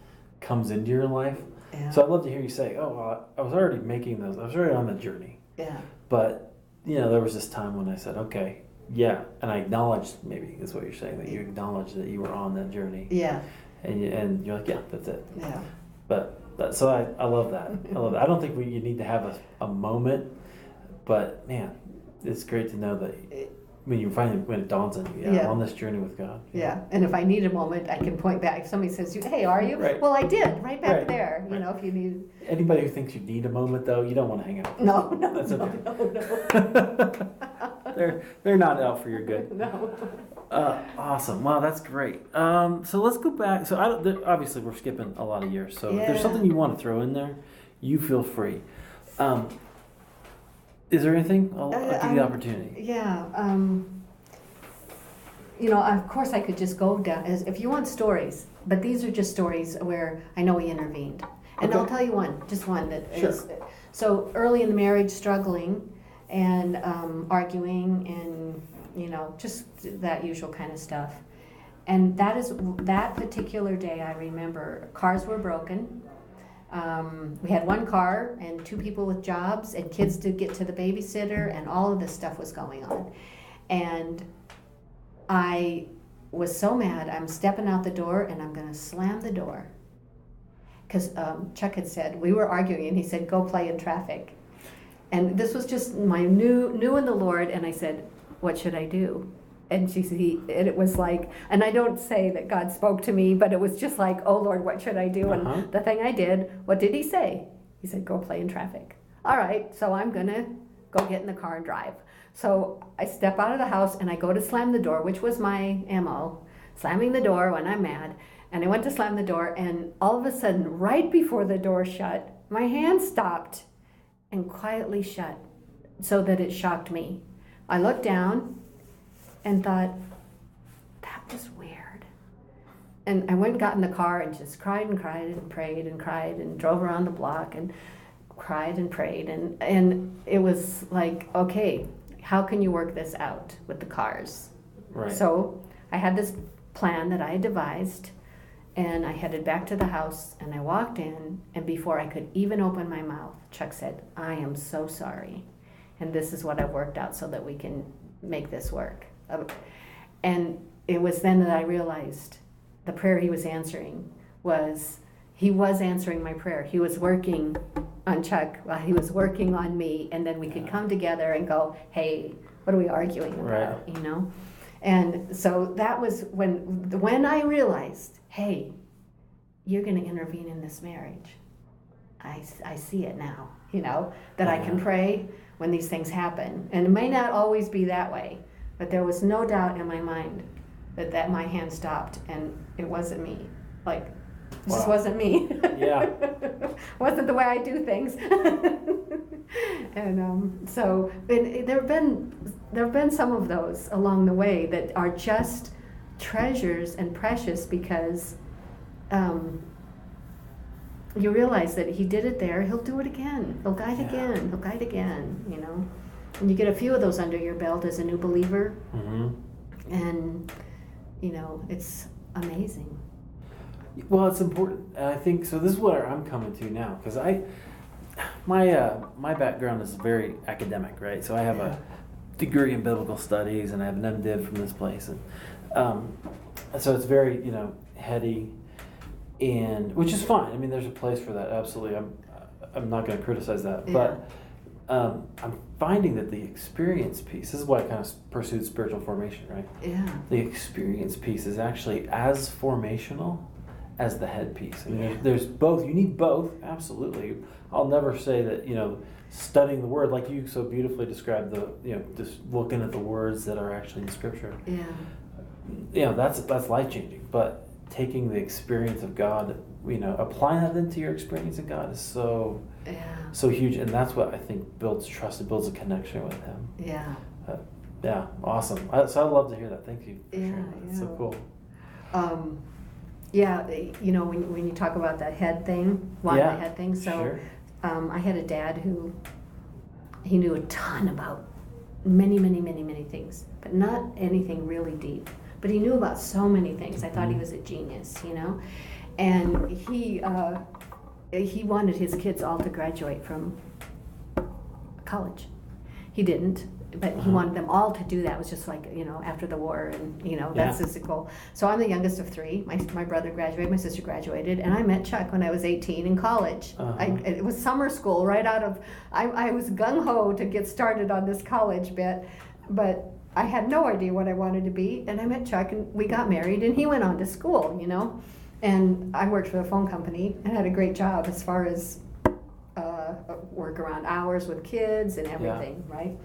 comes into your life. Yeah. So I'd love to hear you say, oh, well, I was already making those, I was already on the journey. Yeah. But there was this time when I said, okay, and I acknowledged, maybe is what you're saying, that you acknowledged that you were on that journey. Yeah. And you're like, yeah, that's it. Yeah. So I love that. I love that. I don't think you need to have a moment, but man, it's great to know that when it dawns on you, I'm on this journey with God. Yeah, and if I need a moment, I can point back. If somebody says, hey, are you? Right. Well, I did, right back there, if you need. Anybody who thinks you need a moment, though, you don't want to hang out. No. That's okay. No. They're not out for your good. No. Awesome. Wow, that's great. So let's go back. So obviously we're skipping a lot of years. So if there's something you want to throw in there, you feel free. Is there anything? I'll give you the opportunity. Yeah. Of course I could just go down, if you want stories, but these are just stories where I know He intervened. And I'll tell you one that is. So early in the marriage, struggling and arguing and, just that usual kind of stuff. And that particular day, I remember cars were broken. We had one car and two people with jobs and kids to get to the babysitter, and all of this stuff was going on. And I was so mad, I'm stepping out the door and I'm going to slam the door. Because Chuck had said, we were arguing, and he said, go play in traffic. And this was just my new in the Lord, and I said, what should I do? And it was like, and I don't say that God spoke to me, but it was just like, oh Lord, what should I do? And the thing I did, what did He say? He said, go play in traffic. All right, so I'm gonna go get in the car and drive. So I step out of the house and I go to slam the door, which was my MO, slamming the door when I'm mad. And I went to slam the door, and all of a sudden, right before the door shut, my hand stopped and quietly shut, so that it shocked me. I looked down and thought, that was weird. And I went and got in the car and just cried and cried and prayed and cried and drove around the block and cried and prayed. And it was like, okay, how can you work this out with the cars? Right. So I had this plan that I had devised, and I headed back to the house, and I walked in, and before I could even open my mouth, Chuck said, I am so sorry, and this is what I've worked out so that we can make this work. And it was then that I realized the prayer he was answering was, he was answering my prayer. He was working on Chuck while he was working on me, and then we could come together and go, hey, what are we arguing about, And so that was when I realized, hey, you're going to intervene in this marriage. I see it now, that I can pray when these things happen. And it may not always be that way, but there was no doubt in my mind that my hand stopped and it wasn't me. Like, it just Wow. wasn't me. Yeah. Wasn't the way I do things. And so there have been some of those along the way that are just treasures and precious because you realize that he did it there, he'll do it again. He'll guide again. He'll guide again, you know. And you get a few of those under your belt as a new believer. Mm-hmm. And, you know, it's amazing. Well, it's important. And I think, so this is where I'm coming to now, because my background is very academic, right? So I have a degree in biblical studies, and I have an MDiv from this place. And so it's very, you know, heady, and which is fine. I mean, there's a place for that, absolutely. I'm not going to criticize that. But I'm finding that the experience piece, this is why I kind of pursued spiritual formation, right? Yeah. The experience piece is actually as formational as the head piece. I mean, there's both. You need both, absolutely. I'll never say that, you know, studying the word, like you so beautifully described, the, you know, just looking at the words that are actually in Scripture. Yeah. You know, that's life-changing. But taking the experience of God, you know, applying that into your experience of God is so huge. And that's what I think builds trust. It builds a connection with Him. Yeah. Yeah, awesome. So I'd love to hear that. Thank you for sharing that. That's so cool. Yeah, you know, when you talk about that head thing, the head thing, so Sure. I had a dad who, he knew a ton about many things, but not anything really deep. But he knew about so many things. I thought he was a genius, you know? And he wanted his kids all to graduate from college. He didn't. But he wanted them all to do that. It was just like, you know, after the war, and, you know, that's his goal. So I'm the youngest of three. My brother graduated, my sister graduated, and I met Chuck when I was 18 in college. It was summer school right out of, I was gung-ho to get started on this college bit, but I had no idea what I wanted to be, and I met Chuck, and we got married, and he went on to school, you know. And I worked for the phone company and had a great job as far as work around hours with kids and everything, right?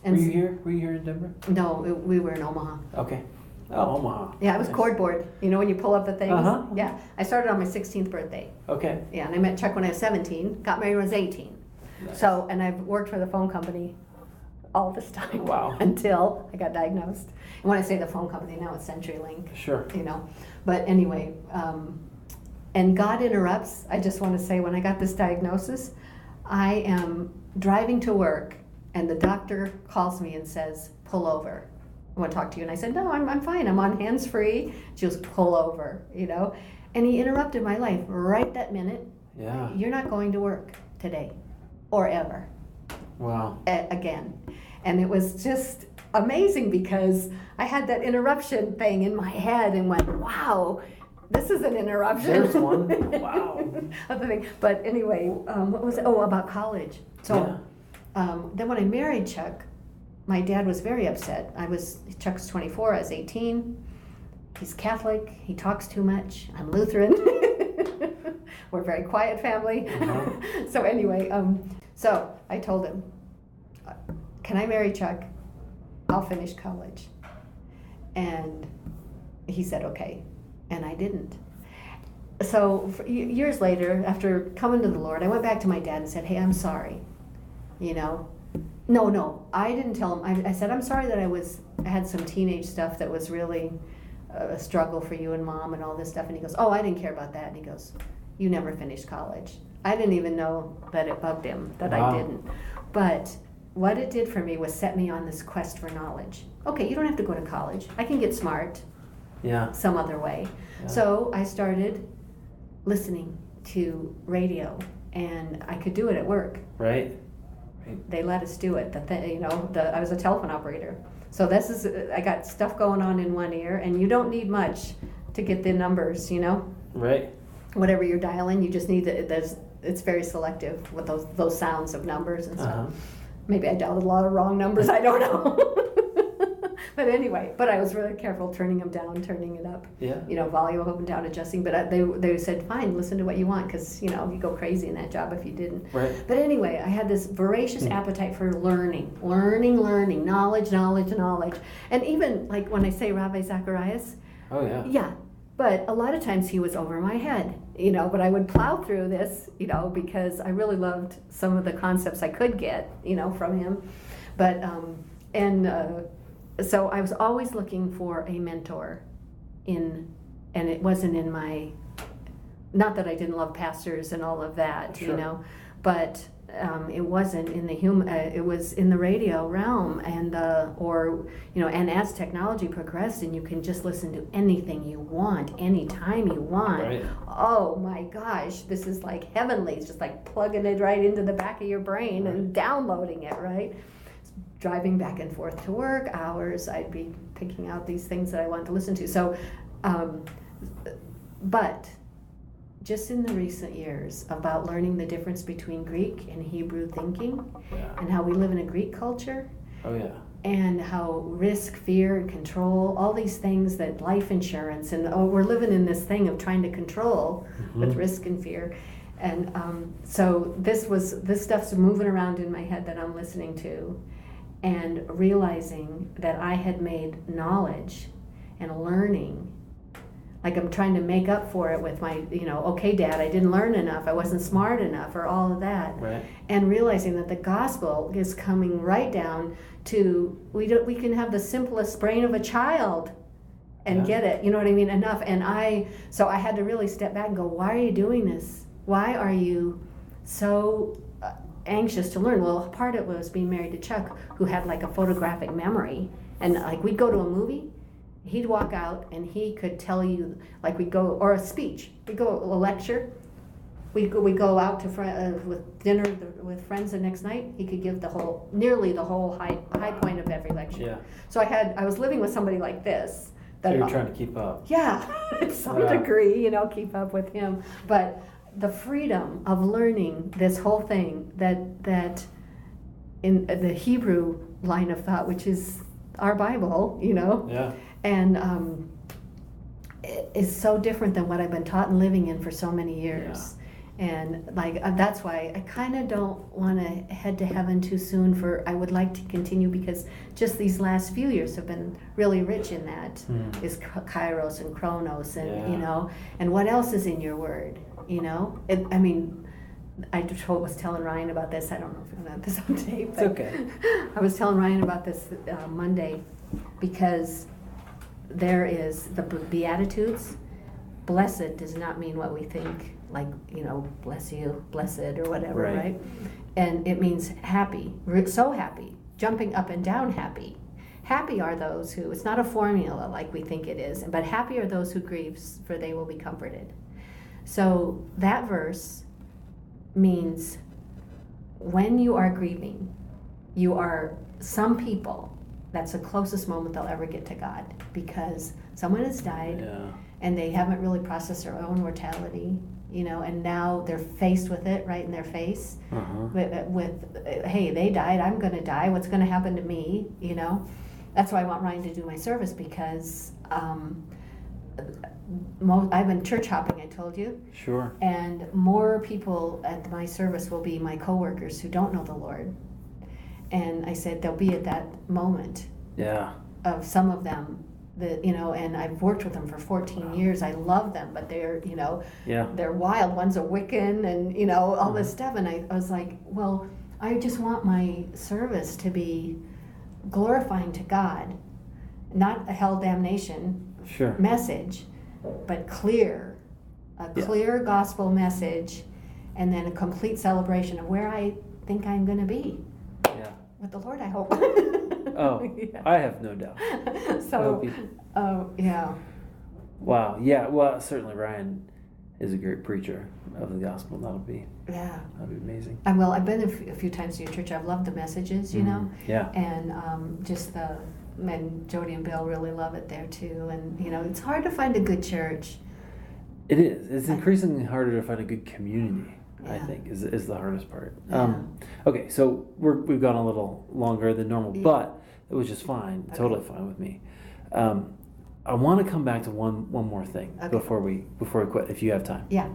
And Were you here? Were you here in Denver? No, we were in Omaha. Okay. Oh, Omaha. Yeah, it was Nice. cordboard. You know when you pull up the things? Uh-huh. Yeah. I started on my 16th birthday. Okay. Yeah, and I met Chuck when I was 17, got married when I was 18. Nice. So, and I've worked for the phone company all this time. Wow. Until I got diagnosed. And when I say the phone company, now it's CenturyLink. Sure. You know. But anyway, and God interrupts. I just want to say, when I got this diagnosis, I am driving to work, and the doctor calls me and says, pull over. I want to talk to you. And I said, no, I'm fine. I'm on hands-free. She goes, pull over, you know. And he interrupted my life right that minute. Yeah. You're not going to work today or ever. Wow. Again. And it was just amazing because I had that interruption thing in my head and went, wow, this is an interruption. There's one. Wow. Other thing. But anyway, what was it? Oh, about college. So then when I married Chuck, my dad was very upset. Chuck's 24, I was 18. He's Catholic, he talks too much. I'm Lutheran. We're a very quiet family. Uh-huh. So anyway, so I told him, can I marry Chuck? I'll finish college. And he said, okay. And I didn't. So years later, after coming to the Lord, I went back to my dad and said, hey, I'm sorry. You know, no, I didn't tell him. I said, I'm sorry that I had some teenage stuff that was really a struggle for you and Mom and all this stuff. And he goes, oh, I didn't care about that. And he goes, you never finished college. I didn't even know that it bugged him that I didn't. But what it did for me was set me on this quest for knowledge. Okay, you don't have to go to college. I can get smart some other way. Yeah. So I started listening to radio, and I could do it at work. Right. They let us do it. I was a telephone operator. So I got stuff going on in one ear, and you don't need much to get the numbers, you know? Right. Whatever you're dialing, you just need it's very selective with those sounds of numbers and stuff. Uh-huh. Maybe I dialed a lot of wrong numbers, I don't know. But anyway, but I was really careful turning them down, turning it up. Yeah. Volume up and down, adjusting. But they said, fine, listen to what you want, because you go crazy in that job if you didn't. Right. But anyway, I had this voracious appetite for learning, knowledge. And even like when I say Rabbi Zacharias. Oh yeah. Yeah. But a lot of times he was over my head, but I would plow through this, because I really loved some of the concepts I could get, from him. But, so I was always looking for a mentor and it wasn't in my, not that I didn't love pastors and all of that, Sure. But it wasn't in the it was in the radio realm, and and as technology progressed and you can just listen to anything you want anytime you want. Right. Oh my gosh, this is like heavenly. It's just like plugging it right into the back of your brain and downloading it, right? Driving back and forth to work hours, I'd be picking out these things that I wanted to listen to. So but just in the recent years, about learning the difference between Greek and Hebrew thinking, and how we live in a Greek culture. Oh yeah. And how risk, fear, and control, all these things, that life insurance, and we're living in this thing of trying to control with risk and fear. And so this stuff's moving around in my head that I'm listening to, and realizing that I had made knowledge and learning, like I'm trying to make up for it with my, okay, Dad, I didn't learn enough, I wasn't smart enough, or all of that. Right. And realizing that the gospel is coming right down to, we can have the simplest brain of a child and get it, you know what I mean, enough. And so I had to really step back and go, why are you doing this? Why are you so anxious to learn? Well, part of it was being married to Chuck, who had like a photographic memory. And like we'd go to a movie, he'd walk out and he could tell you, like we'd go, or a speech, we'd go a lecture, we go out to with dinner with friends the next night, he could give nearly the whole high point of every lecture. Yeah. So I was living with somebody like this. So you're trying to keep up. Yeah, to some degree, keep up with him. But the freedom of learning this whole thing, that in the Hebrew line of thought, which is our Bible, Yeah. and it is so different than what I've been taught and living in for so many years. And like that's why I kind of don't want to head to heaven too soon. I would like to continue, because just these last few years have been really rich in that. Is Kairos and Chronos, and and what else is in your word? I was telling Ryan about this. I don't know if I'm gonna have this on tape. It's okay. I was telling Ryan about this Monday, because there is the Beatitudes. Blessed does not mean what we think, like, bless you, blessed, or whatever, right? And it means happy, so happy, jumping up and down happy. Happy are those who, it's not a formula like we think it is, but happy are those who grieve, for they will be comforted. So that verse means when you are grieving, some people, that's the closest moment they'll ever get to God, because someone has died and they haven't really processed their own mortality, and now they're faced with it right in their face. With hey, they died, I'm going to die, what's going to happen to me? That's why I want Ryan to do my service, because I've been church hopping, I told you. Sure. And more people at my service will be my coworkers who don't know the Lord. And I said they'll be at that moment. Yeah. Of some of them, and I've worked with them for 14 years. I love them, but they're, they're wild. One's a Wiccan, and all this stuff. And I was like, well, I just want my service to be glorifying to God, not a hell damnation message, but clear gospel message, and then a complete celebration of where I think I'm going to be. Yeah. With the Lord, I hope. I have no doubt. So, yeah. Wow. Yeah. Well, certainly Ryan is a great preacher of the gospel. That'll be amazing. I've been a few times to your church. I've loved the messages, Yeah. And just and Jody and Bill really love it there too. And it's hard to find a good church. It is. It's increasingly harder to find a good community. I think, is the hardest part. Yeah. Okay, so we've gone a little longer than normal, but it was just fine, totally fine with me. I want to come back to one more thing before we quit, if you have time. Yeah.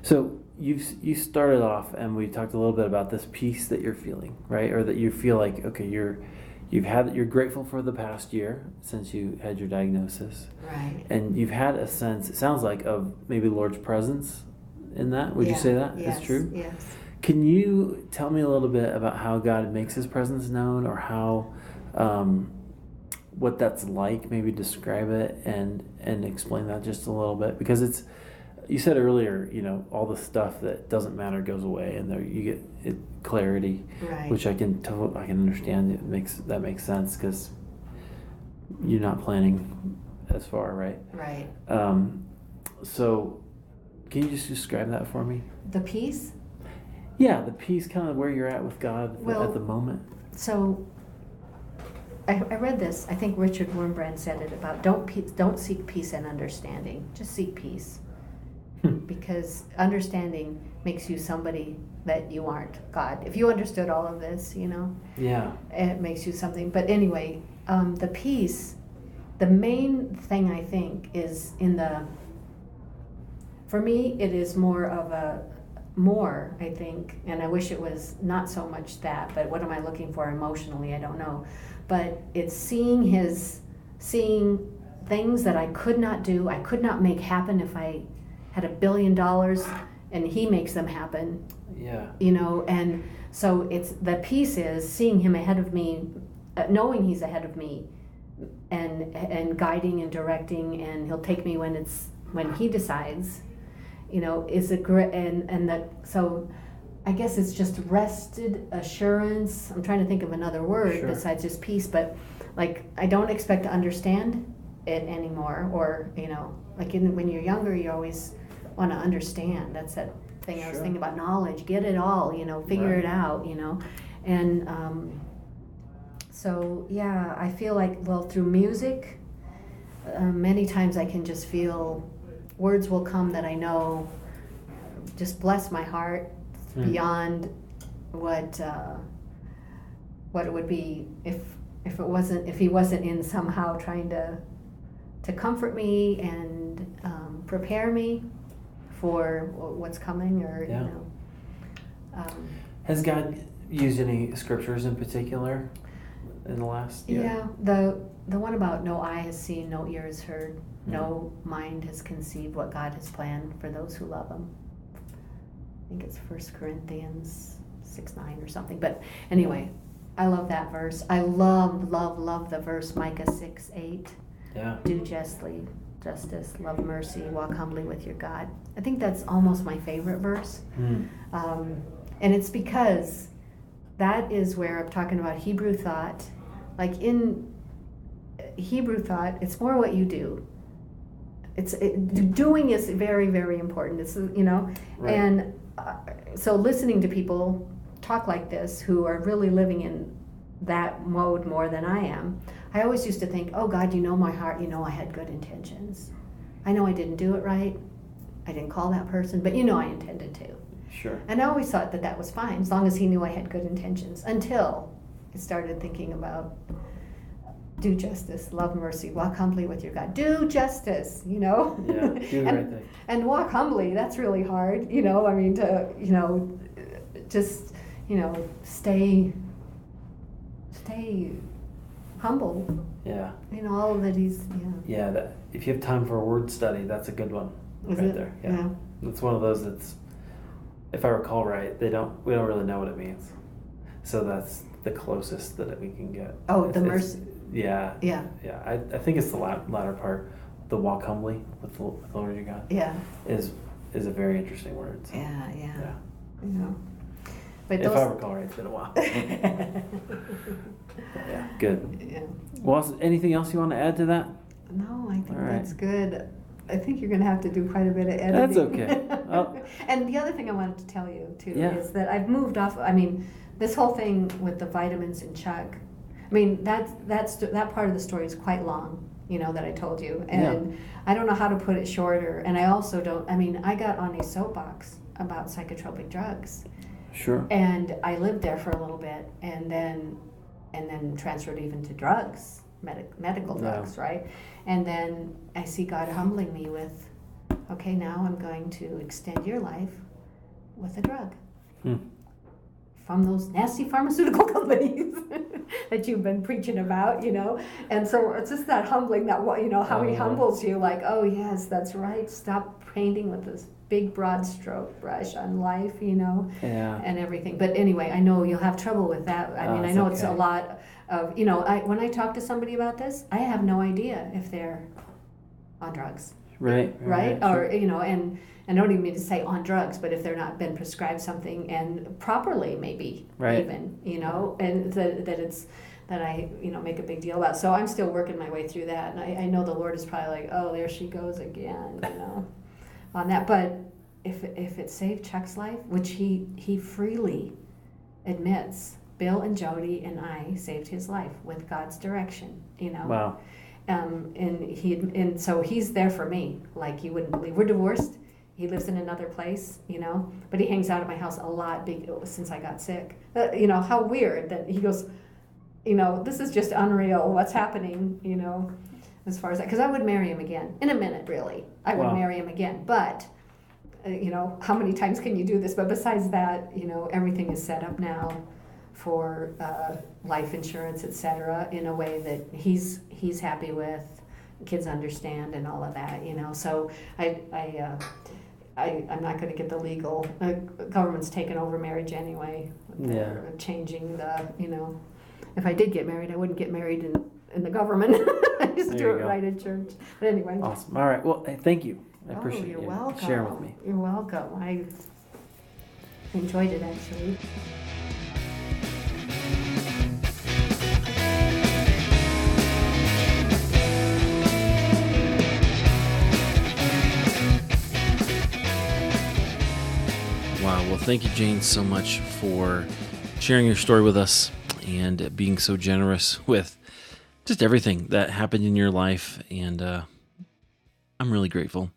So you started off, and we talked a little bit about this peace that you're feeling, right? Or that you feel like, okay, you're grateful for the past year since you had your diagnosis, Right. and you've had a sense, it sounds like, of maybe Lord's presence in that. Would you say that is true? Yes. Can you tell me a little bit about how God makes His presence known, or how, what that's like? Maybe describe it and explain that just a little bit, because it's. You said earlier, all the stuff that doesn't matter goes away, and there you get clarity, Right. which I can understand. That makes sense, because you're not planning as far, right? Right. So, can you just describe that for me? The peace? Yeah, the peace, kind of where you're at with God at the moment. So I read this. I think Richard Wurmbrand said it about don't seek peace and understanding. Just seek peace. Because understanding makes you somebody that you aren't, God. If you understood all of this, Yeah. it makes you something. But anyway, the peace, the main thing I think is for me, it is I think, and I wish it was not so much that, but what am I looking for emotionally? I don't know. But it's seeing things that I could not do, I could not make happen if I had $1 billion, and He makes them happen. Yeah. And so it's the peace is seeing Him ahead of me, knowing He's ahead of me, and guiding and directing, and He'll take me when He decides. Is a great so I guess it's just rested assurance. I'm trying to think of another word besides just peace, but like I don't expect to understand it anymore, or like when you're younger, you always want to understand. That's that thing I was thinking about, knowledge, get it all, figure it out, and so yeah, I feel like, through music, many times I can just feel words will come that I know just bless my heart beyond what it would be if He wasn't in somehow trying to comfort me and prepare me for what's coming, or Has God used any scriptures in particular in the last year? Yeah, the one about no eye has seen, no ear has heard, no mind has conceived what God has planned for those who love Him. I think it's 1 Corinthians 6:9 or something. But anyway, I love that verse. I love the verse Micah 6:8. Yeah. Do justice, love mercy, walk humbly with your God. I think that's almost my favorite verse. And it's because that is where I'm talking about Hebrew thought. Like in Hebrew thought, it's more what you do. Doing is very, very important. It's Right. And so listening to people talk like this who are really living in that mode more than I am, I always used to think, oh God, you know my heart, I had good intentions. I know I didn't do it right. I didn't call that person, but I intended to. Sure. And I always thought that was fine, as long as He knew I had good intentions, until I started thinking about do justice, love mercy, walk humbly with your God. Do justice, Yeah, do the right thing. And walk humbly, that's really hard, just, stay humble. Yeah. All that He's, Yeah, that if you have time for a word study, that's a good one. Is right it? there. Yeah. It's one of those that's, if I recall right, we don't really know what it means. So that's the closest that we can get. Oh, the mercy. Yeah. Yeah. Yeah. I think it's the latter part, the walk humbly with the Lord your God. Yeah. Is a very interesting word. So. Yeah. But if I recall right, it's been a while. Yeah, good. Yeah. Well, anything else you want to add to that? No, I think All right. that's good. I think you're going to have to do quite a bit of editing. That's okay. Oh. And the other thing I wanted to tell you, too, Yeah. is that I've moved off, this whole thing with the vitamins in Chuck, that part of the story is quite long, that I told you. And I don't know how to put it shorter. And I also don't, I got on a soapbox about psychotropic drugs. Sure. And I lived there for a little bit, and then transferred even to drugs, medical drugs, right? And then I see God humbling me with, okay, now I'm going to extend your life with a drug. From those nasty pharmaceutical companies that you've been preaching about, And so it's just that humbling, that, how he humbles you, like, oh yes, that's right, stop painting with this big broad stroke brush on life, and everything. But anyway, I know you'll have trouble with that. I mean, I know it's a lot of, when I talk to somebody about this, I have no idea if they're on drugs. Right. Or, and I don't even mean to say on drugs, but if they're not been prescribed something and properly, maybe even, and that I, make a big deal about. So I'm still working my way through that. And I know the Lord is probably like, oh, there she goes again, on that. But if it saved Chuck's life, which he freely admits, Bill and Jody and I saved his life with God's direction, Wow. And so he's there for me, like you wouldn't believe. We're divorced. He lives in another place, but he hangs out at my house a lot since I got sick. How weird that he goes, this is just unreal. What's happening, as far as that, because I would marry him again in a minute, really. I would marry him again, but how many times can you do this? But besides that, everything is set up now for life insurance, etc., in a way that he's happy with, kids understand, and all of that, So I'm not going to get the legal. Government's taken over marriage anyway. They're changing the, If I did get married, I wouldn't get married in the government. I just do it right in church. But anyway. Awesome. All right. Well, thank you. I appreciate you're you welcome. sharing with me. You're welcome. I enjoyed it, actually. Wow. Well, thank you, Jane, so much for sharing your story with us and being so generous with just everything that happened in your life. And I'm really grateful.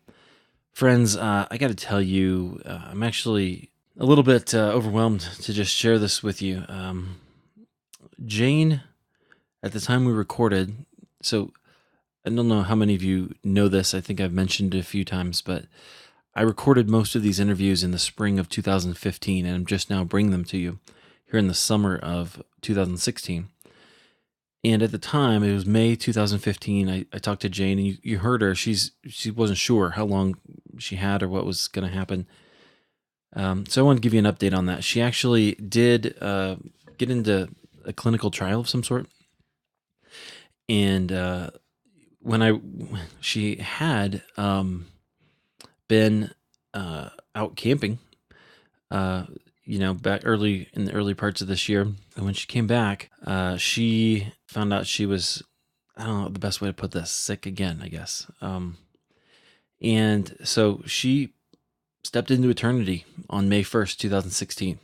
Friends, I got to tell you, I'm actually a little bit overwhelmed to just share this with you. Jane, at the time we recorded, so I don't know how many of you know this. I think I've mentioned it a few times, but I recorded most of these interviews in the spring of 2015, and I'm just now bringing them to you here in the summer of 2016. And at the time, it was May 2015, I talked to Jane, and you heard her. She wasn't sure how long she had or what was going to happen. So I want to give you an update on that. She actually did get into a clinical trial of some sort. And she had been out camping, back early in the early parts of this year. And when she came back, she found out she was, I don't know the best way to put this, sick again, I guess. And so she stepped into eternity on May 1st, 2016,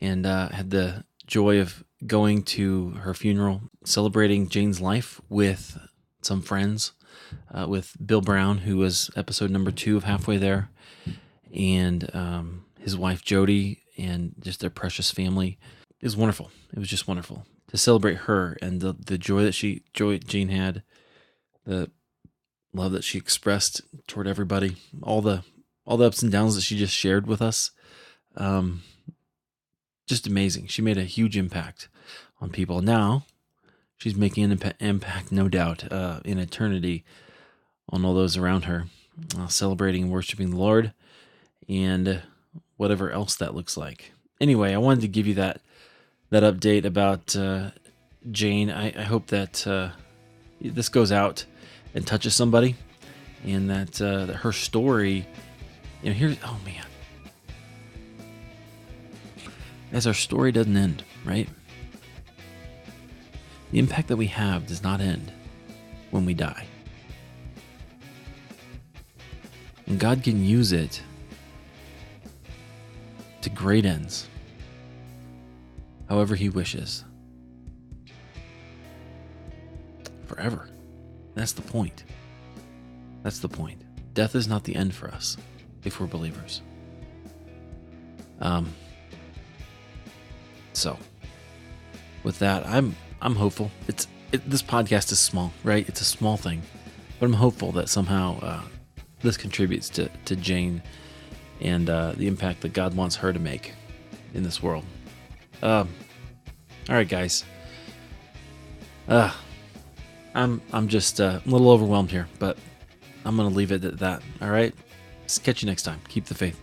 and had the joy of going to her funeral, celebrating Jane's life with some friends, with Bill Brown, who was episode number 2 of Halfway There, and his wife Jody, and just their precious family. It was wonderful. It was just wonderful to celebrate her and the joy that Jane had, the love that she expressed toward everybody, all the ups and downs that she just shared with us. Just amazing. She made a huge impact on people. Now she's making an impact, no doubt, in eternity on all those around her, celebrating and worshiping the Lord, and whatever else that looks like. Anyway, I wanted to give you that update about Jane. I hope that this goes out and touches somebody, and that her story, oh man, as our story doesn't end, right? The impact that we have does not end when we die. And God can use it to great ends, however He wishes. Forever. That's the point. That's the point. Death is not the end for us if we're believers. So with that, I'm hopeful. This podcast is small, right? It's a small thing, but I'm hopeful that somehow this contributes to Jane and the impact that God wants her to make in this world. All right, guys. I'm just a little overwhelmed here, but I'm gonna leave it at that. All right. Catch you next time. Keep the faith.